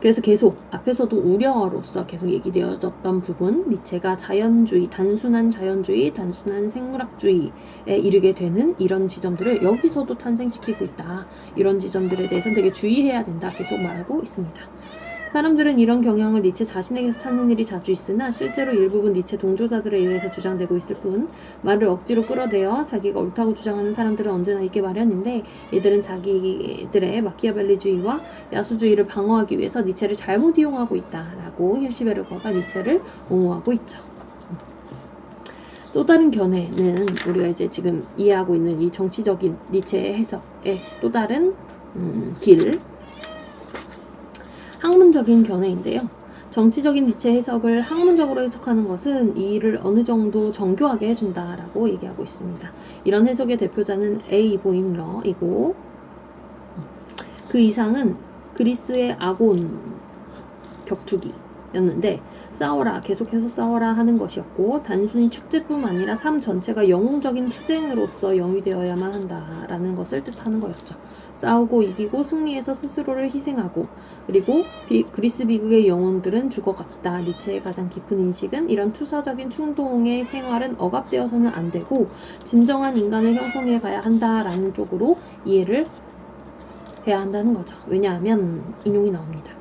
그래서 계속 앞에서도 우려로서 계속 얘기되어졌던 부분, 니체가 자연주의, 단순한 생물학주의에 이르게 되는 이런 지점들을 여기서도 탄생시키고 있다. 이런 지점들에 대해서는 되게 주의해야 된다. 계속 말하고 있습니다. 사람들은 이런 경향을 니체 자신에게서 찾는 일이 자주 있으나 실제로 일부분 니체 동조자들에 의해서 주장되고 있을 뿐, 말을 억지로 끌어대어 자기가 옳다고 주장하는 사람들은 언제나 있기 마련인데, 이들은 자기들의 마키아벨리주의와 야수주의를 방어하기 위해서 니체를 잘못 이용하고 있다라고 hirschberger가 니체를 옹호하고 있죠. 또 다른 견해는 우리가 이제 지금 이해하고 있는 이 정치적인 니체의 해석의 또 다른 길, 학문적인 견해인데요. 정치적인 니체 해석을 학문적으로 해석하는 것은 이 일을 어느 정도 정교하게 해준다라고 얘기하고 있습니다. 이런 해석의 대표자는 A. 보임러이고, 그 이상은 그리스의 아곤 격투기였는데, 싸워라, 계속해서 싸워라 하는 것이었고, 단순히 축제뿐만 아니라 삶 전체가 영웅적인 투쟁으로서 영위되어야만 한다라는 것을 뜻하는 거였죠. 싸우고 이기고 승리해서 스스로를 희생하고, 그리고 그리스 비극의 영웅들은 죽어갔다. 니체의 가장 깊은 인식은 이런 투사적인 충동의 생활은 억압되어서는 안 되고 진정한 인간을 형성해 가야 한다라는 쪽으로 이해를 해야 한다는 거죠. 왜냐하면 인용이 나옵니다.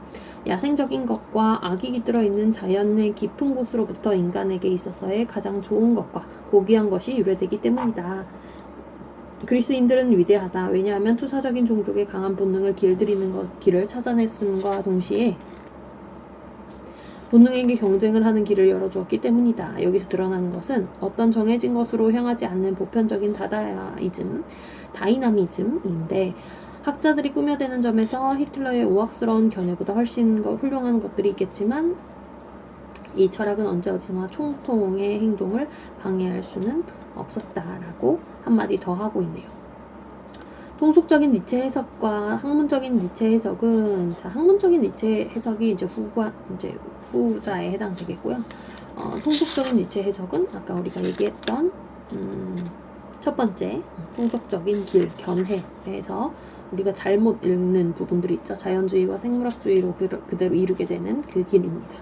야생적인 것과 악이 깃들어 있는 자연의 깊은 곳으로부터 인간에게 있어서의 가장 좋은 것과 고귀한 것이 유래되기 때문이다. 그리스인들은 위대하다. 왜냐하면 투사적인 종족의 강한 본능을 길을 찾아냈음과 동시에 본능에게 경쟁을 하는 길을 열어주었기 때문이다. 여기서 드러나는 것은 어떤 정해진 것으로 향하지 않는 보편적인 다이나미즘인데, 학자들이 꾸며대는 점에서 히틀러의 오악스러운 견해보다 훨씬 훌륭한 것들이 있겠지만, 이 철학은 언제 어디서나 총통의 행동을 방해할 수는 없었다라고 한마디 더 하고 있네요. 통속적인 니체 해석과 학문적인 니체 해석은, 학문적인 니체 해석이 이제 후자에 해당되겠고요. 통속적인 니체 해석은 아까 우리가 얘기했던 첫 번째 통속적인 길, 견해에서 우리가 잘못 읽는 부분들이 있죠. 자연주의와 생물학주의로 그대로 이루게 되는 그 길입니다.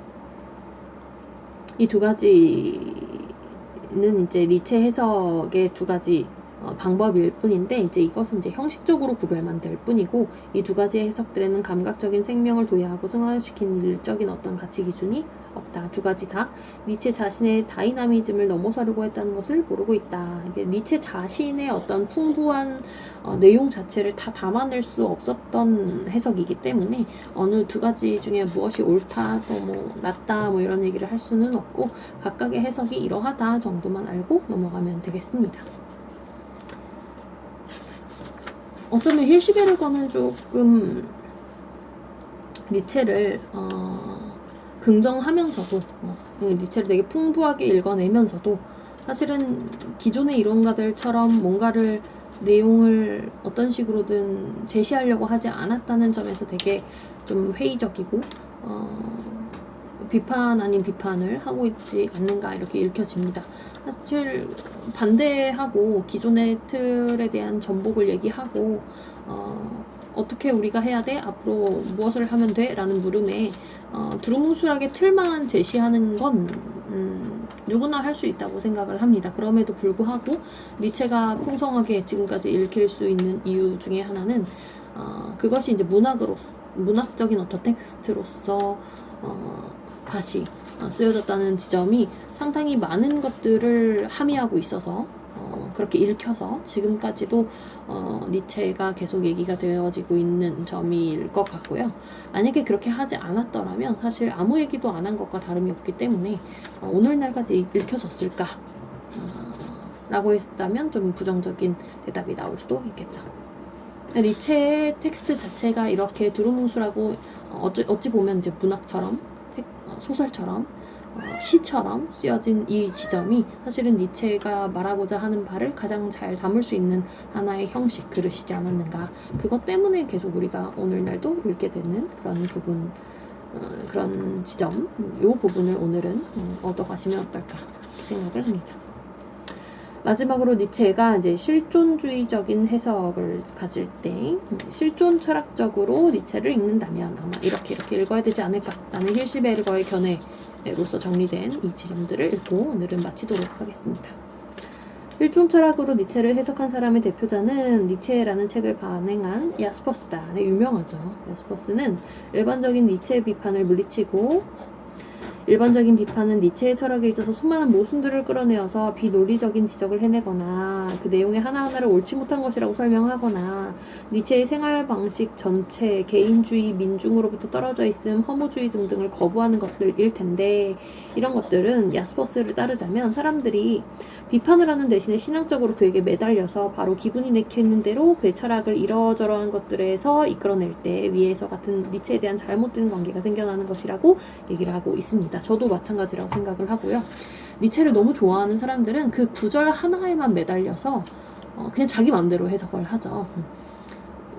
이 두 가지는 이제 니체 해석의 두 가지 방법일 뿐인데, 이제 이것은 이제 형식적으로 구별만 될 뿐이고, 이 두 가지의 해석들에는 감각적인 생명을 도야하고 승화시킨 일적인 어떤 가치 기준이 없다. 두 가지 다 니체 자신의 다이나미즘을 넘어서려고 했다는 것을 모르고 있다. 이게 니체 자신의 어떤 풍부한 내용 자체를 다 담아낼 수 없었던 해석이기 때문에 어느 두 가지 중에 무엇이 옳다, 또 뭐 낫다, 뭐 이런 얘기를 할 수는 없고, 각각의 해석이 이러하다 정도만 알고 넘어가면 되겠습니다. 어쩌면 hirschberger는 조금 니체를 긍정하면서도 니체를 되게 풍부하게 읽어내면서도 사실은 기존의 이론가들처럼 뭔가를 내용을 어떤 식으로든 제시하려고 하지 않았다는 점에서 되게 좀 회의적이고 비판 아닌 비판을 하고 있지 않는가 이렇게 읽혀집니다. 사실 반대하고 기존의 틀에 대한 전복을 얘기하고 어떻게 우리가 해야 돼? 앞으로 무엇을 하면 돼? 라는 물음에 두루뭉술하게 틀만 제시하는 건 누구나 할 수 있다고 생각을 합니다. 그럼에도 불구하고 니체가 풍성하게 지금까지 읽힐 수 있는 이유 중에 하나는 그것이 이제 문학적인 어떤 텍스트로서 다시 쓰여졌다는 지점이 상당히 많은 것들을 함의하고 있어서 그렇게 읽혀서 지금까지도 니체가 계속 얘기가 되어지고 있는 점일 것 같고요. 만약에 그렇게 하지 않았더라면 사실 아무 얘기도 안 한 것과 다름이 없기 때문에 오늘날까지 읽혀졌을까? 라고 했다면 좀 부정적인 대답이 나올 수도 있겠죠. 니체의 텍스트 자체가 이렇게 두루뭉술하고 어찌 보면 이제 문학처럼 소설처럼 시처럼 쓰여진 이 지점이 사실은 니체가 말하고자 하는 바를 가장 잘 담을 수 있는 하나의 형식, 그릇이지 않았는가. 그것 때문에 계속 우리가 오늘날도 읽게 되는 그런 부분, 그런 지점, 이 부분을 오늘은 얻어가시면 어떨까 생각을 합니다. 마지막으로 니체가 이제 실존주의적인 해석을 가질 때 실존 철학적으로 니체를 읽는다면 아마 이렇게 읽어야 되지 않을까라는 hirschberger의 견해로서 정리된 이 지점들을 읽고 오늘은 마치도록 하겠습니다. 일종 철학으로 니체를 해석한 사람의 대표자는 니체라는 책을 간행한 야스퍼스다. 네, 유명하죠. 야스퍼스는 일반적인 니체 비판을 물리치고 일반적인 비판은 니체의 철학에 있어서 수많은 모순들을 끌어내어서 비논리적인 지적을 해내거나 그 내용의 하나하나를 옳지 못한 것이라고 설명하거나 니체의 생활 방식 전체, 개인주의, 민중으로부터 떨어져 있음, 허무주의 등등을 거부하는 것들일 텐데 이런 것들은 야스퍼스를 따르자면 사람들이 비판을 하는 대신에 신앙적으로 그에게 매달려서 바로 기분이 내키는 대로 그의 철학을 이러저러한 것들에서 이끌어낼 때 위에서 같은 니체에 대한 잘못된 관계가 생겨나는 것이라고 얘기를 하고 있습니다. 저도 마찬가지라고 생각을 하고요. 니체를 너무 좋아하는 사람들은 그 구절 하나에만 매달려서 그냥 자기 마음대로 해석을 하죠.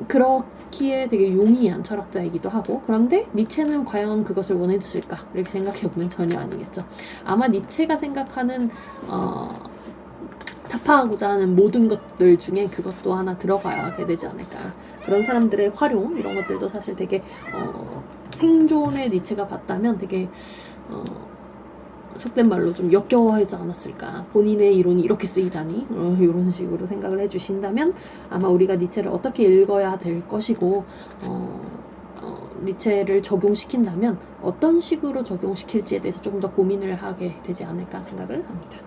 그렇기에 되게 용이한 철학자이기도 하고 그런데 니체는 과연 그것을 원했을까? 이렇게 생각해보면 전혀 아니겠죠. 아마 니체가 생각하는 타파하고자 하는 모든 것들 중에 그것도 하나 들어가야 되지 않을까. 그런 사람들의 활용 이런 것들도 사실 되게 생존의 니체가 봤다면 되게 속된 말로 좀 역겨워하지 않았을까. 본인의 이론이 이렇게 쓰이다니 이런 식으로 생각을 해주신다면 아마 우리가 니체를 어떻게 읽어야 될 것이고 니체를 적용시킨다면 어떤 식으로 적용시킬지에 대해서 조금 더 고민을 하게 되지 않을까 생각을 합니다.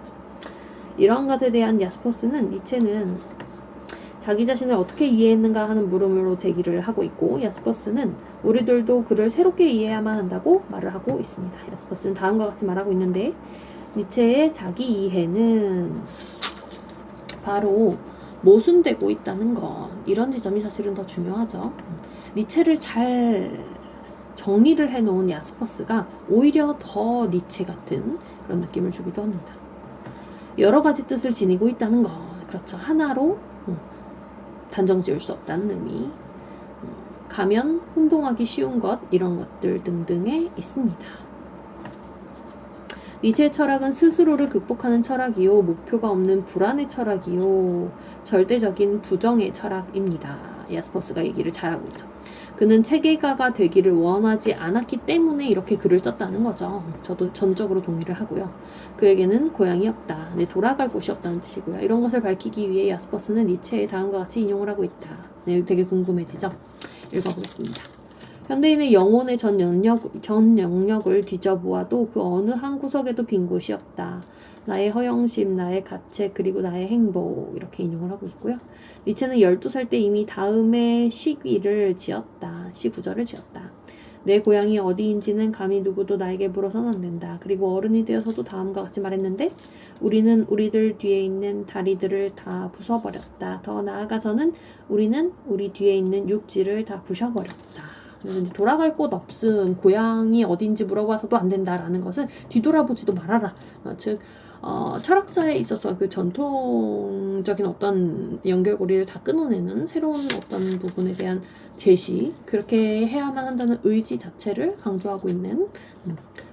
이러한 것에 대한 야스퍼스는 니체는 자기 자신을 어떻게 이해했는가 하는 물음으로 제기를 하고 있고 야스퍼스는 우리들도 그를 새롭게 이해해야만 한다고 말을 하고 있습니다. 야스퍼스는 다음과 같이 말하고 있는데 니체의 자기 이해는 바로 모순되고 있다는 것 이런 지점이 사실은 더 중요하죠. 니체를 잘 정리를 해놓은 야스퍼스가 오히려 더 니체 같은 그런 느낌을 주기도 합니다. 여러 가지 뜻을 지니고 있다는 것 그렇죠. 하나로 단정 지을 수 없다는 의미 가면 혼동하기 쉬운 것 이런 것들 등등에 있습니다. 니체의 철학은 스스로를 극복하는 철학이요 목표가 없는 불안의 철학이요 절대적인 부정의 철학입니다. 야스퍼스가 얘기를 잘하고 있죠. 그는 체계가가 되기를 원하지 않았기 때문에 이렇게 글을 썼다는 거죠. 저도 전적으로 동의를 하고요. 그에게는 고향이 없다. 돌아갈 곳이 없다는 뜻이고요. 이런 것을 밝히기 위해 야스퍼스는 니체의 다음과 같이 인용을 하고 있다. 네, 되게 궁금해지죠? 읽어보겠습니다. 현대인의 영혼의 전 영역을 뒤져보아도 그 어느 한 구석에도 빈 곳이 없다. 나의 허영심, 나의 가책, 그리고 나의 행복 이렇게 인용을 하고 있고요. 니체는 12살 때 이미 다음의 시귀를 지었다. 시구절을 지었다. 내 고향이 어디인지는 감히 누구도 나에게 물어서는 안 된다. 그리고 어른이 되어서도 다음과 같이 말했는데 우리는 우리들 뒤에 있는 다리들을 다 부숴버렸다. 더 나아가서는 우리는 우리 뒤에 있는 육지를 다 부셔버렸다. 돌아갈 곳 없음, 고향이 어딘지 물어봐서도 안 된다라는 것은 뒤돌아보지도 말아라. 즉 철학사에 있어서 그 전통적인 어떤 연결고리를 다 끊어내는 새로운 어떤 부분에 대한 제시, 그렇게 해야만 한다는 의지 자체를 강조하고 있는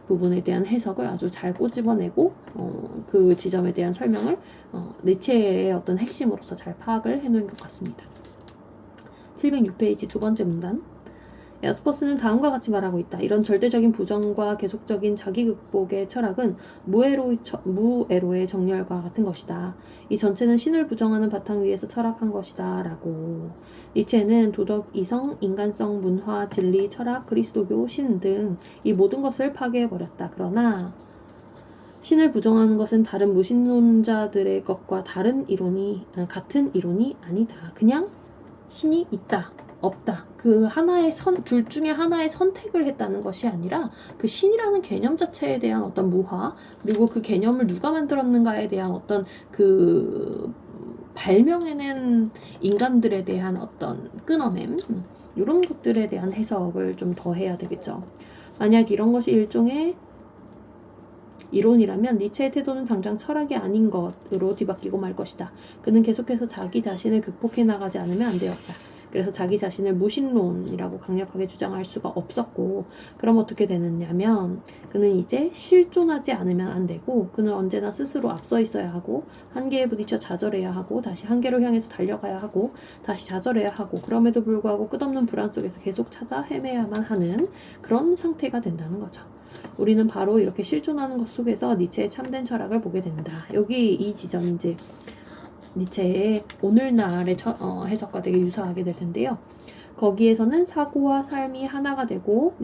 부분에 대한 해석을 아주 잘 꼬집어내고 그 지점에 대한 설명을 니체의 어떤 핵심으로서 잘 파악을 해놓은 것 같습니다. 706페이지 두 번째 문단. 야스퍼스는 다음과 같이 말하고 있다. 이런 절대적인 부정과 계속적인 자기 극복의 철학은 무에로의 정렬과 같은 것이다. 이 전체는 신을 부정하는 바탕 위에서 철학한 것이다. 라고. 니체는 도덕, 이성, 인간성, 문화, 진리, 철학, 그리스도교, 신 등 이 모든 것을 파괴해버렸다. 그러나 신을 부정하는 것은 다른 무신론자들의 것과 같은 이론이 아니다. 그냥 신이 있다. 없다. 그 하나의 둘 중에 하나의 선택을 했다는 것이 아니라 그 신이라는 개념 자체에 대한 어떤 무화 그리고 그 개념을 누가 만들었는가에 대한 어떤 그 발명해낸 인간들에 대한 어떤 끊어냄 이런 것들에 대한 해석을 좀 더 해야 되겠죠. 만약 이런 것이 일종의 이론이라면 니체의 태도는 당장 철학이 아닌 것으로 뒤바뀌고 말 것이다. 그는 계속해서 자기 자신을 극복해 나가지 않으면 안 되었다. 그래서 자기 자신을 무신론이라고 강력하게 주장할 수가 없었고 그럼 어떻게 되느냐면 그는 이제 실존하지 않으면 안 되고 그는 언제나 스스로 앞서 있어야 하고 한계에 부딪혀 좌절해야 하고 다시 한계로 향해서 달려가야 하고 다시 좌절해야 하고 그럼에도 불구하고 끝없는 불안 속에서 계속 찾아 헤매야만 하는 그런 상태가 된다는 거죠. 우리는 바로 이렇게 실존하는 것 속에서 니체의 참된 철학을 보게 된다. 여기 이 지점이 이제 니체의 오늘날의 해석과 되게 유사하게 될 텐데요. 거기에서는 사고와 삶이 하나가 되고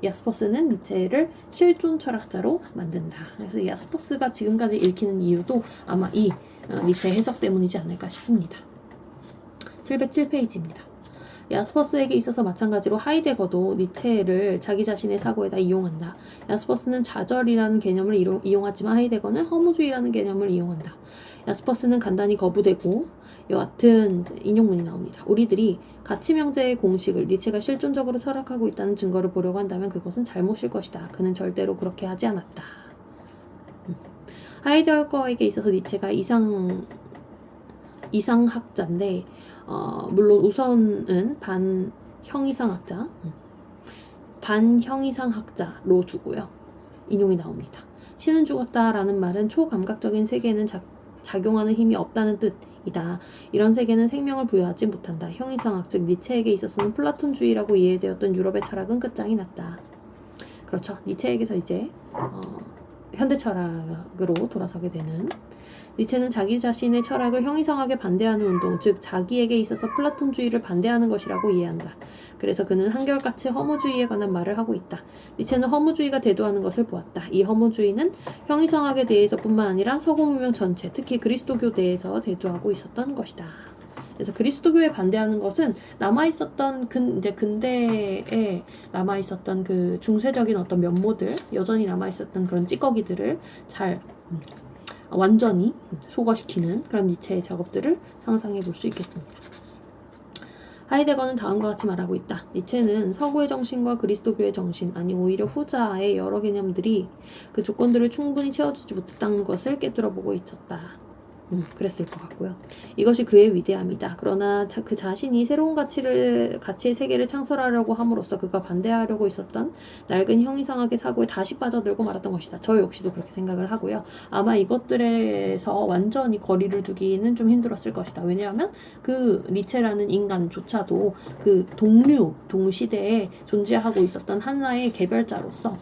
야스퍼스는 니체를 실존 철학자로 만든다. 그래서 야스퍼스가 지금까지 읽히는 이유도 아마 이 니체 해석 때문이지 않을까 싶습니다. 707페이지입니다. 야스퍼스에게 있어서 마찬가지로 하이데거도 니체를 자기 자신의 사고에다 이용한다. 야스퍼스는 좌절이라는 개념을 이용하지만 하이데거는 허무주의라는 개념을 이용한다. 야스퍼스는 간단히 거부되고 여하튼 인용문이 나옵니다. 우리들이 가치명제의 공식을 니체가 실존적으로 철학하고 있다는 증거를 보려고 한다면 그것은 잘못일 것이다. 그는 절대로 그렇게 하지 않았다. 하이데거에게 있어서 니체가 이상학자인데 물론 우선은 반형이상학자로 두고요. 인용이 나옵니다. 신은 죽었다라는 말은 초감각적인 세계에는 작용하는 힘이 없다는 뜻이다. 이런 세계는 생명을 부여하지 못한다. 형이상학 즉 니체에게 있어서는 플라톤주의라고 이해되었던 유럽의 철학은 끝장이 났다. 그렇죠. 니체에게서 이제 현대 철학으로 돌아서게 되는 니체는 자기 자신의 철학을 형이상하게 반대하는 운동, 즉 자기에게 있어서 플라톤주의를 반대하는 것이라고 이해한다. 그래서 그는 한결같이 허무주의에 관한 말을 하고 있다. 니체는 허무주의가 대두하는 것을 보았다. 이 허무주의는 형이상학에 대해서뿐만 아니라 서구 문명 전체, 특히 그리스도교 내에서 대두하고 있었던 것이다. 그래서 그리스도교에 반대하는 것은 남아있었던 이제 근대에 남아있었던 그 중세적인 어떤 면모들, 여전히 남아있었던 그런 찌꺼기들을 잘 완전히 소거시키는 그런 니체의 작업들을 상상해 볼 수 있겠습니다. 하이데거는 다음과 같이 말하고 있다. 니체는 서구의 정신과 그리스도교의 정신, 아니 오히려 후자의 여러 개념들이 그 조건들을 충분히 채워주지 못했다는 것을 깨뜨려보고 있었다. 그랬을 것 같고요. 이것이 그의 위대함이다. 그러나 그 자신이 새로운 가치의 세계를 창설하려고 함으로써 그가 반대하려고 있었던 낡은 형이상학의 사고에 다시 빠져들고 말았던 것이다. 저 역시도 그렇게 생각을 하고요. 아마 이것들에서 완전히 거리를 두기는 좀 힘들었을 것이다. 왜냐하면 그 니체라는 인간조차도 그 동시대에 존재하고 있었던 하나의 개별자로서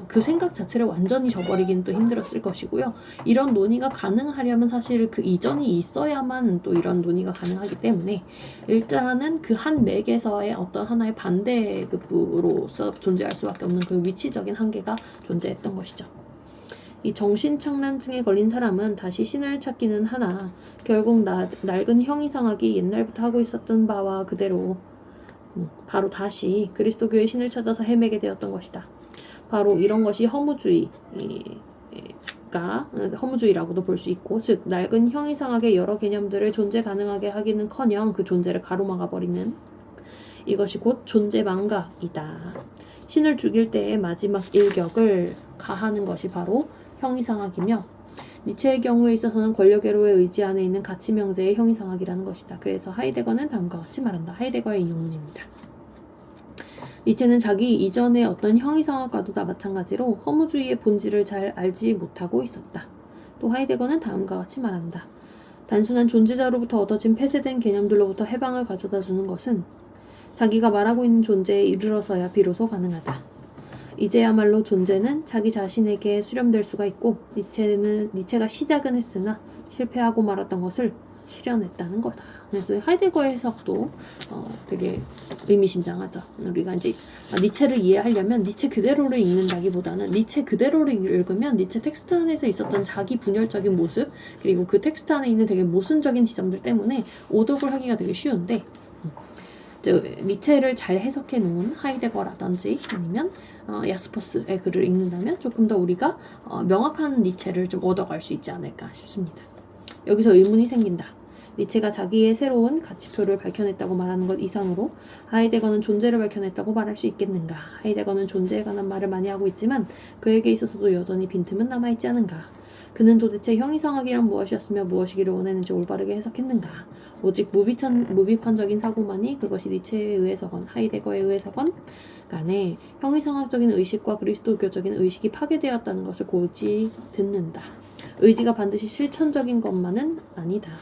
그 생각 자체를 완전히 저버리기는 또 힘들었을 것이고요. 이런 논의가 가능하려면 사실 그 이전이 있어야만 또 이런 논의가 가능하기 때문에 일단은 그 한 맥에서의 어떤 하나의 반대급부로서 존재할 수밖에 없는 그 위치적인 한계가 존재했던 것이죠. 이 정신착란증에 걸린 사람은 다시 신을 찾기는 하나 결국 낡은 형이상학이 옛날부터 하고 있었던 바와 그대로 바로 다시 그리스도교의 신을 찾아서 헤매게 되었던 것이다. 바로 이런 것이 허무주의라고도 볼 수 있고, 즉 낡은 형이상학의 여러 개념들을 존재 가능하게 하기는커녕 그 존재를 가로막아 버리는 이것이 곧 존재 망각이다. 신을 죽일 때의 마지막 일격을 가하는 것이 바로 형이상학이며 니체의 경우에 있어서는 권력애로의 의지 안에 있는 가치명제의 형이상학이라는 것이다. 그래서 하이데거는 다음과 같이 말한다. 하이데거의 인용문입니다. 니체는 자기 이전의 어떤 형이상학과도 다 마찬가지로 허무주의의 본질을 잘 알지 못하고 있었다. 또 하이데거는 다음과 같이 말한다. 단순한 존재자로부터 얻어진 폐쇄된 개념들로부터 해방을 가져다 주는 것은 자기가 말하고 있는 존재에 이르러서야 비로소 가능하다. 이제야말로 존재는 자기 자신에게 수렴될 수가 있고 니체가 시작은 했으나 실패하고 말았던 것을 실현했다는 거다. 그래서 하이데거의 해석도 되게 의미심장하죠. 우리가 이제 니체를 이해하려면 니체 그대로를 읽는다기보다는 니체 그대로를 읽으면 니체 텍스트 안에서 있었던 자기 분열적인 모습, 그리고 그 텍스트 안에 있는 되게 모순적인 지점들 때문에 오독을 하기가 되게 쉬운데, 니체를 잘 해석해 놓은 하이데거라든지 아니면 야스퍼스의 글을 읽는다면 조금 더 우리가 명확한 니체를 좀 얻어갈 수 있지 않을까 싶습니다. 여기서 의문이 생긴다. 니체가 자기의 새로운 가치표를 밝혀냈다고 말하는 것 이상으로 하이데거는 존재를 밝혀냈다고 말할 수 있겠는가? 하이데거는 존재에 관한 말을 많이 하고 있지만 그에게 있어서도 여전히 빈틈은 남아있지 않은가? 그는 도대체 형이상학이란 무엇이었으며 무엇이기를 원했는지 올바르게 해석했는가? 오직 무비판적인 사고만이 그것이 니체에 의해서건 하이데거에 의해서건 간에 형이상학적인 의식과 그리스도교적인 의식이 파괴되었다는 것을 고지 듣는다. 의지가 반드시 실천적인 것만은 아니다.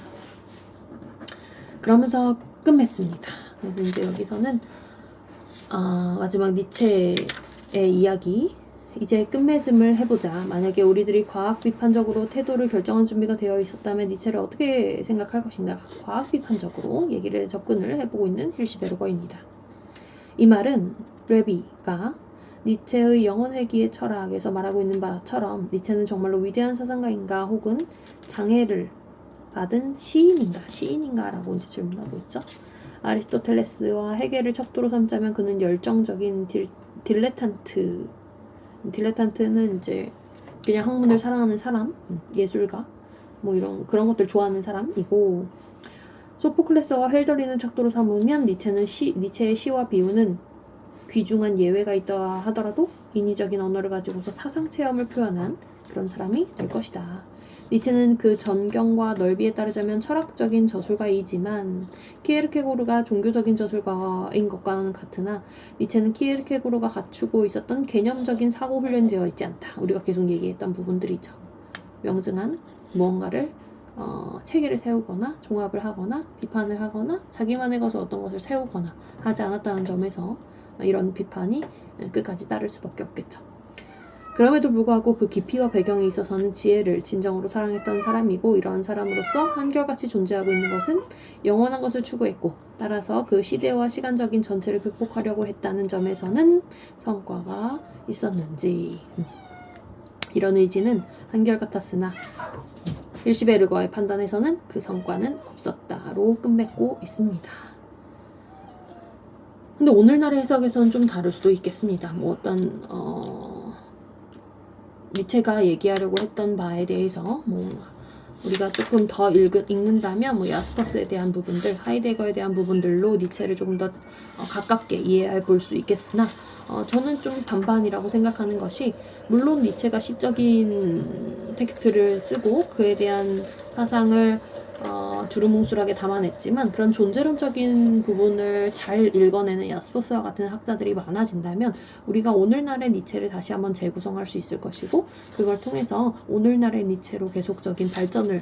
그러면서 끝맺습니다. 그래서 이제 여기서는 마지막 니체의 이야기, 이제 끝맺음을 해보자. 만약에 우리들이 과학 비판적으로 태도를 결정한 준비가 되어 있었다면 니체를 어떻게 생각할 것인가? 과학 비판적으로 얘기를 접근을 해보고 있는 힐시베르거입니다. 이 말은 레비가 니체의 영혼회귀의 철학에서 말하고 있는 바처럼 니체는 정말로 위대한 사상가인가 혹은 장애를 받은 시인인가 라고 이제 질문하고 있죠. 아리스토텔레스와 헤겔을 척도로 삼자면 그는 열정적인 딜레탄트는 이제 그냥 학문을 사랑하는 사람, 예술가, 뭐 이런 그런 것들 좋아하는 사람이고, 소포클레스와 헬더리는 척도로 삼으면 니체의 시와 비유는 귀중한 예외가 있다 하더라도 인위적인 언어를 가지고서 사상 체험을 표현한 그런 사람이 될 것이다. 니체는 그 전경과 넓이에 따르자면 철학적인 저술가이지만 키에르케고르가 종교적인 저술가인 것과는 같으나 니체는 키에르케고르가 갖추고 있었던 개념적인 사고 훈련이 되어 있지 않다. 우리가 계속 얘기했던 부분들이죠. 명증한 무언가를 체계를 세우거나 종합을 하거나 비판을 하거나 자기만의 것을 어떤 것을 세우거나 하지 않았다는 점에서 이런 비판이 끝까지 따를 수밖에 없겠죠. 그럼에도 불구하고 그 깊이와 배경에 있어서는 지혜를 진정으로 사랑했던 사람이고, 이러한 사람으로서 한결같이 존재하고 있는 것은 영원한 것을 추구했고, 따라서 그 시대와 시간적인 전체를 극복하려고 했다는 점에서는 성과가 있었는지, 이런 의지는 한결같았으나 힐시베르거의 판단에서는 그 성과는 없었다로 끝맺고 있습니다. 근데 오늘날의 해석에서는 좀 다를 수도 있겠습니다. 뭐 어떤 니체가 얘기하려고 했던 바에 대해서 뭐 우리가 조금 더 읽는다면 뭐 야스퍼스에 대한 부분들, 하이데거에 대한 부분들로 니체를 조금 더 가깝게 이해해 볼 수 있겠으나 저는 좀 반반이라고 생각하는 것이, 물론 니체가 시적인 텍스트를 쓰고 그에 대한 사상을 두루뭉술하게 담아냈지만 그런 존재론적인 부분을 잘 읽어내는 야스퍼스와 같은 학자들이 많아진다면 우리가 오늘날의 니체를 다시 한번 재구성할 수 있을 것이고, 그걸 통해서 오늘날의 니체로 계속적인 발전을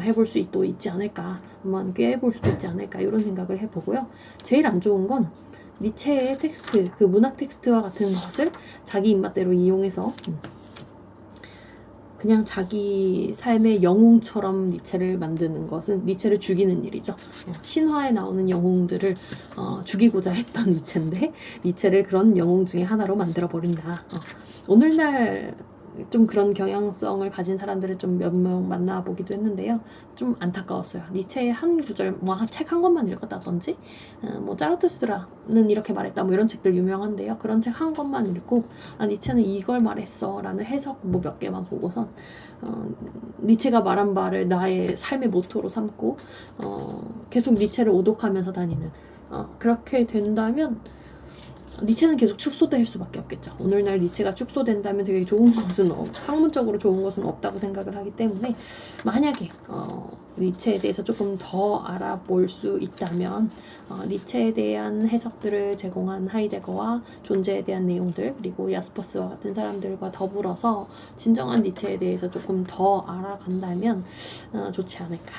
해볼 수 있지 않을까, 한번 꾀해볼 수도 있지 않을까, 이런 생각을 해보고요. 제일 안 좋은 건 니체의 텍스트, 그 문학 텍스트와 같은 것을 자기 입맛대로 이용해서 그냥 자기 삶의 영웅처럼 니체를 만드는 것은 니체를 죽이는 일이죠. 신화에 나오는 영웅들을 죽이고자 했던 니체인데 니체를 그런 영웅 중에 하나로 만들어버린다. 오늘날 좀 그런 경향성을 가진 사람들을 좀 몇 명 만나보기도 했는데요. 좀 안타까웠어요. 니체의 한 구절, 뭐 책 한 권만 읽었다든지, 뭐 짜르투스트라는 이렇게 말했다, 뭐 이런 책들 유명한데요. 그런 책 한 권만 읽고 니체는 이걸 말했어 라는 해석 뭐 몇 개만 보고선 니체가 말한 바를 나의 삶의 모토로 삼고 계속 니체를 오독하면서 다니는, 그렇게 된다면 니체는 계속 축소될 수밖에 없겠죠. 오늘날 니체가 축소된다면 되게 좋은 것은 학문적으로 좋은 것은 없다고 생각을 하기 때문에, 만약에 니체에 대해서 조금 더 알아볼 수 있다면 니체에 대한 해석들을 제공한 하이데거와 존재에 대한 내용들, 그리고 야스퍼스와 같은 사람들과 더불어서 진정한 니체에 대해서 조금 더 알아간다면 좋지 않을까.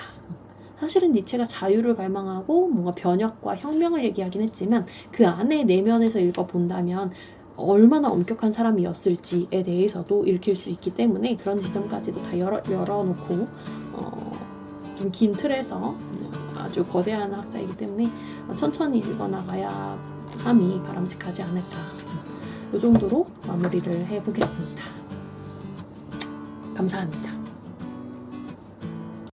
사실은 니체가 자유를 갈망하고 뭔가 변혁과 혁명을 얘기하긴 했지만 그 안에 내면에서 읽어본다면 얼마나 엄격한 사람이었을지에 대해서도 읽힐 수 있기 때문에 그런 지점까지도 다 열어놓고 좀 긴 틀에서 아주 거대한 학자이기 때문에 천천히 읽어나가야 함이 바람직하지 않을까. 이 정도로 마무리를 해보겠습니다. 감사합니다.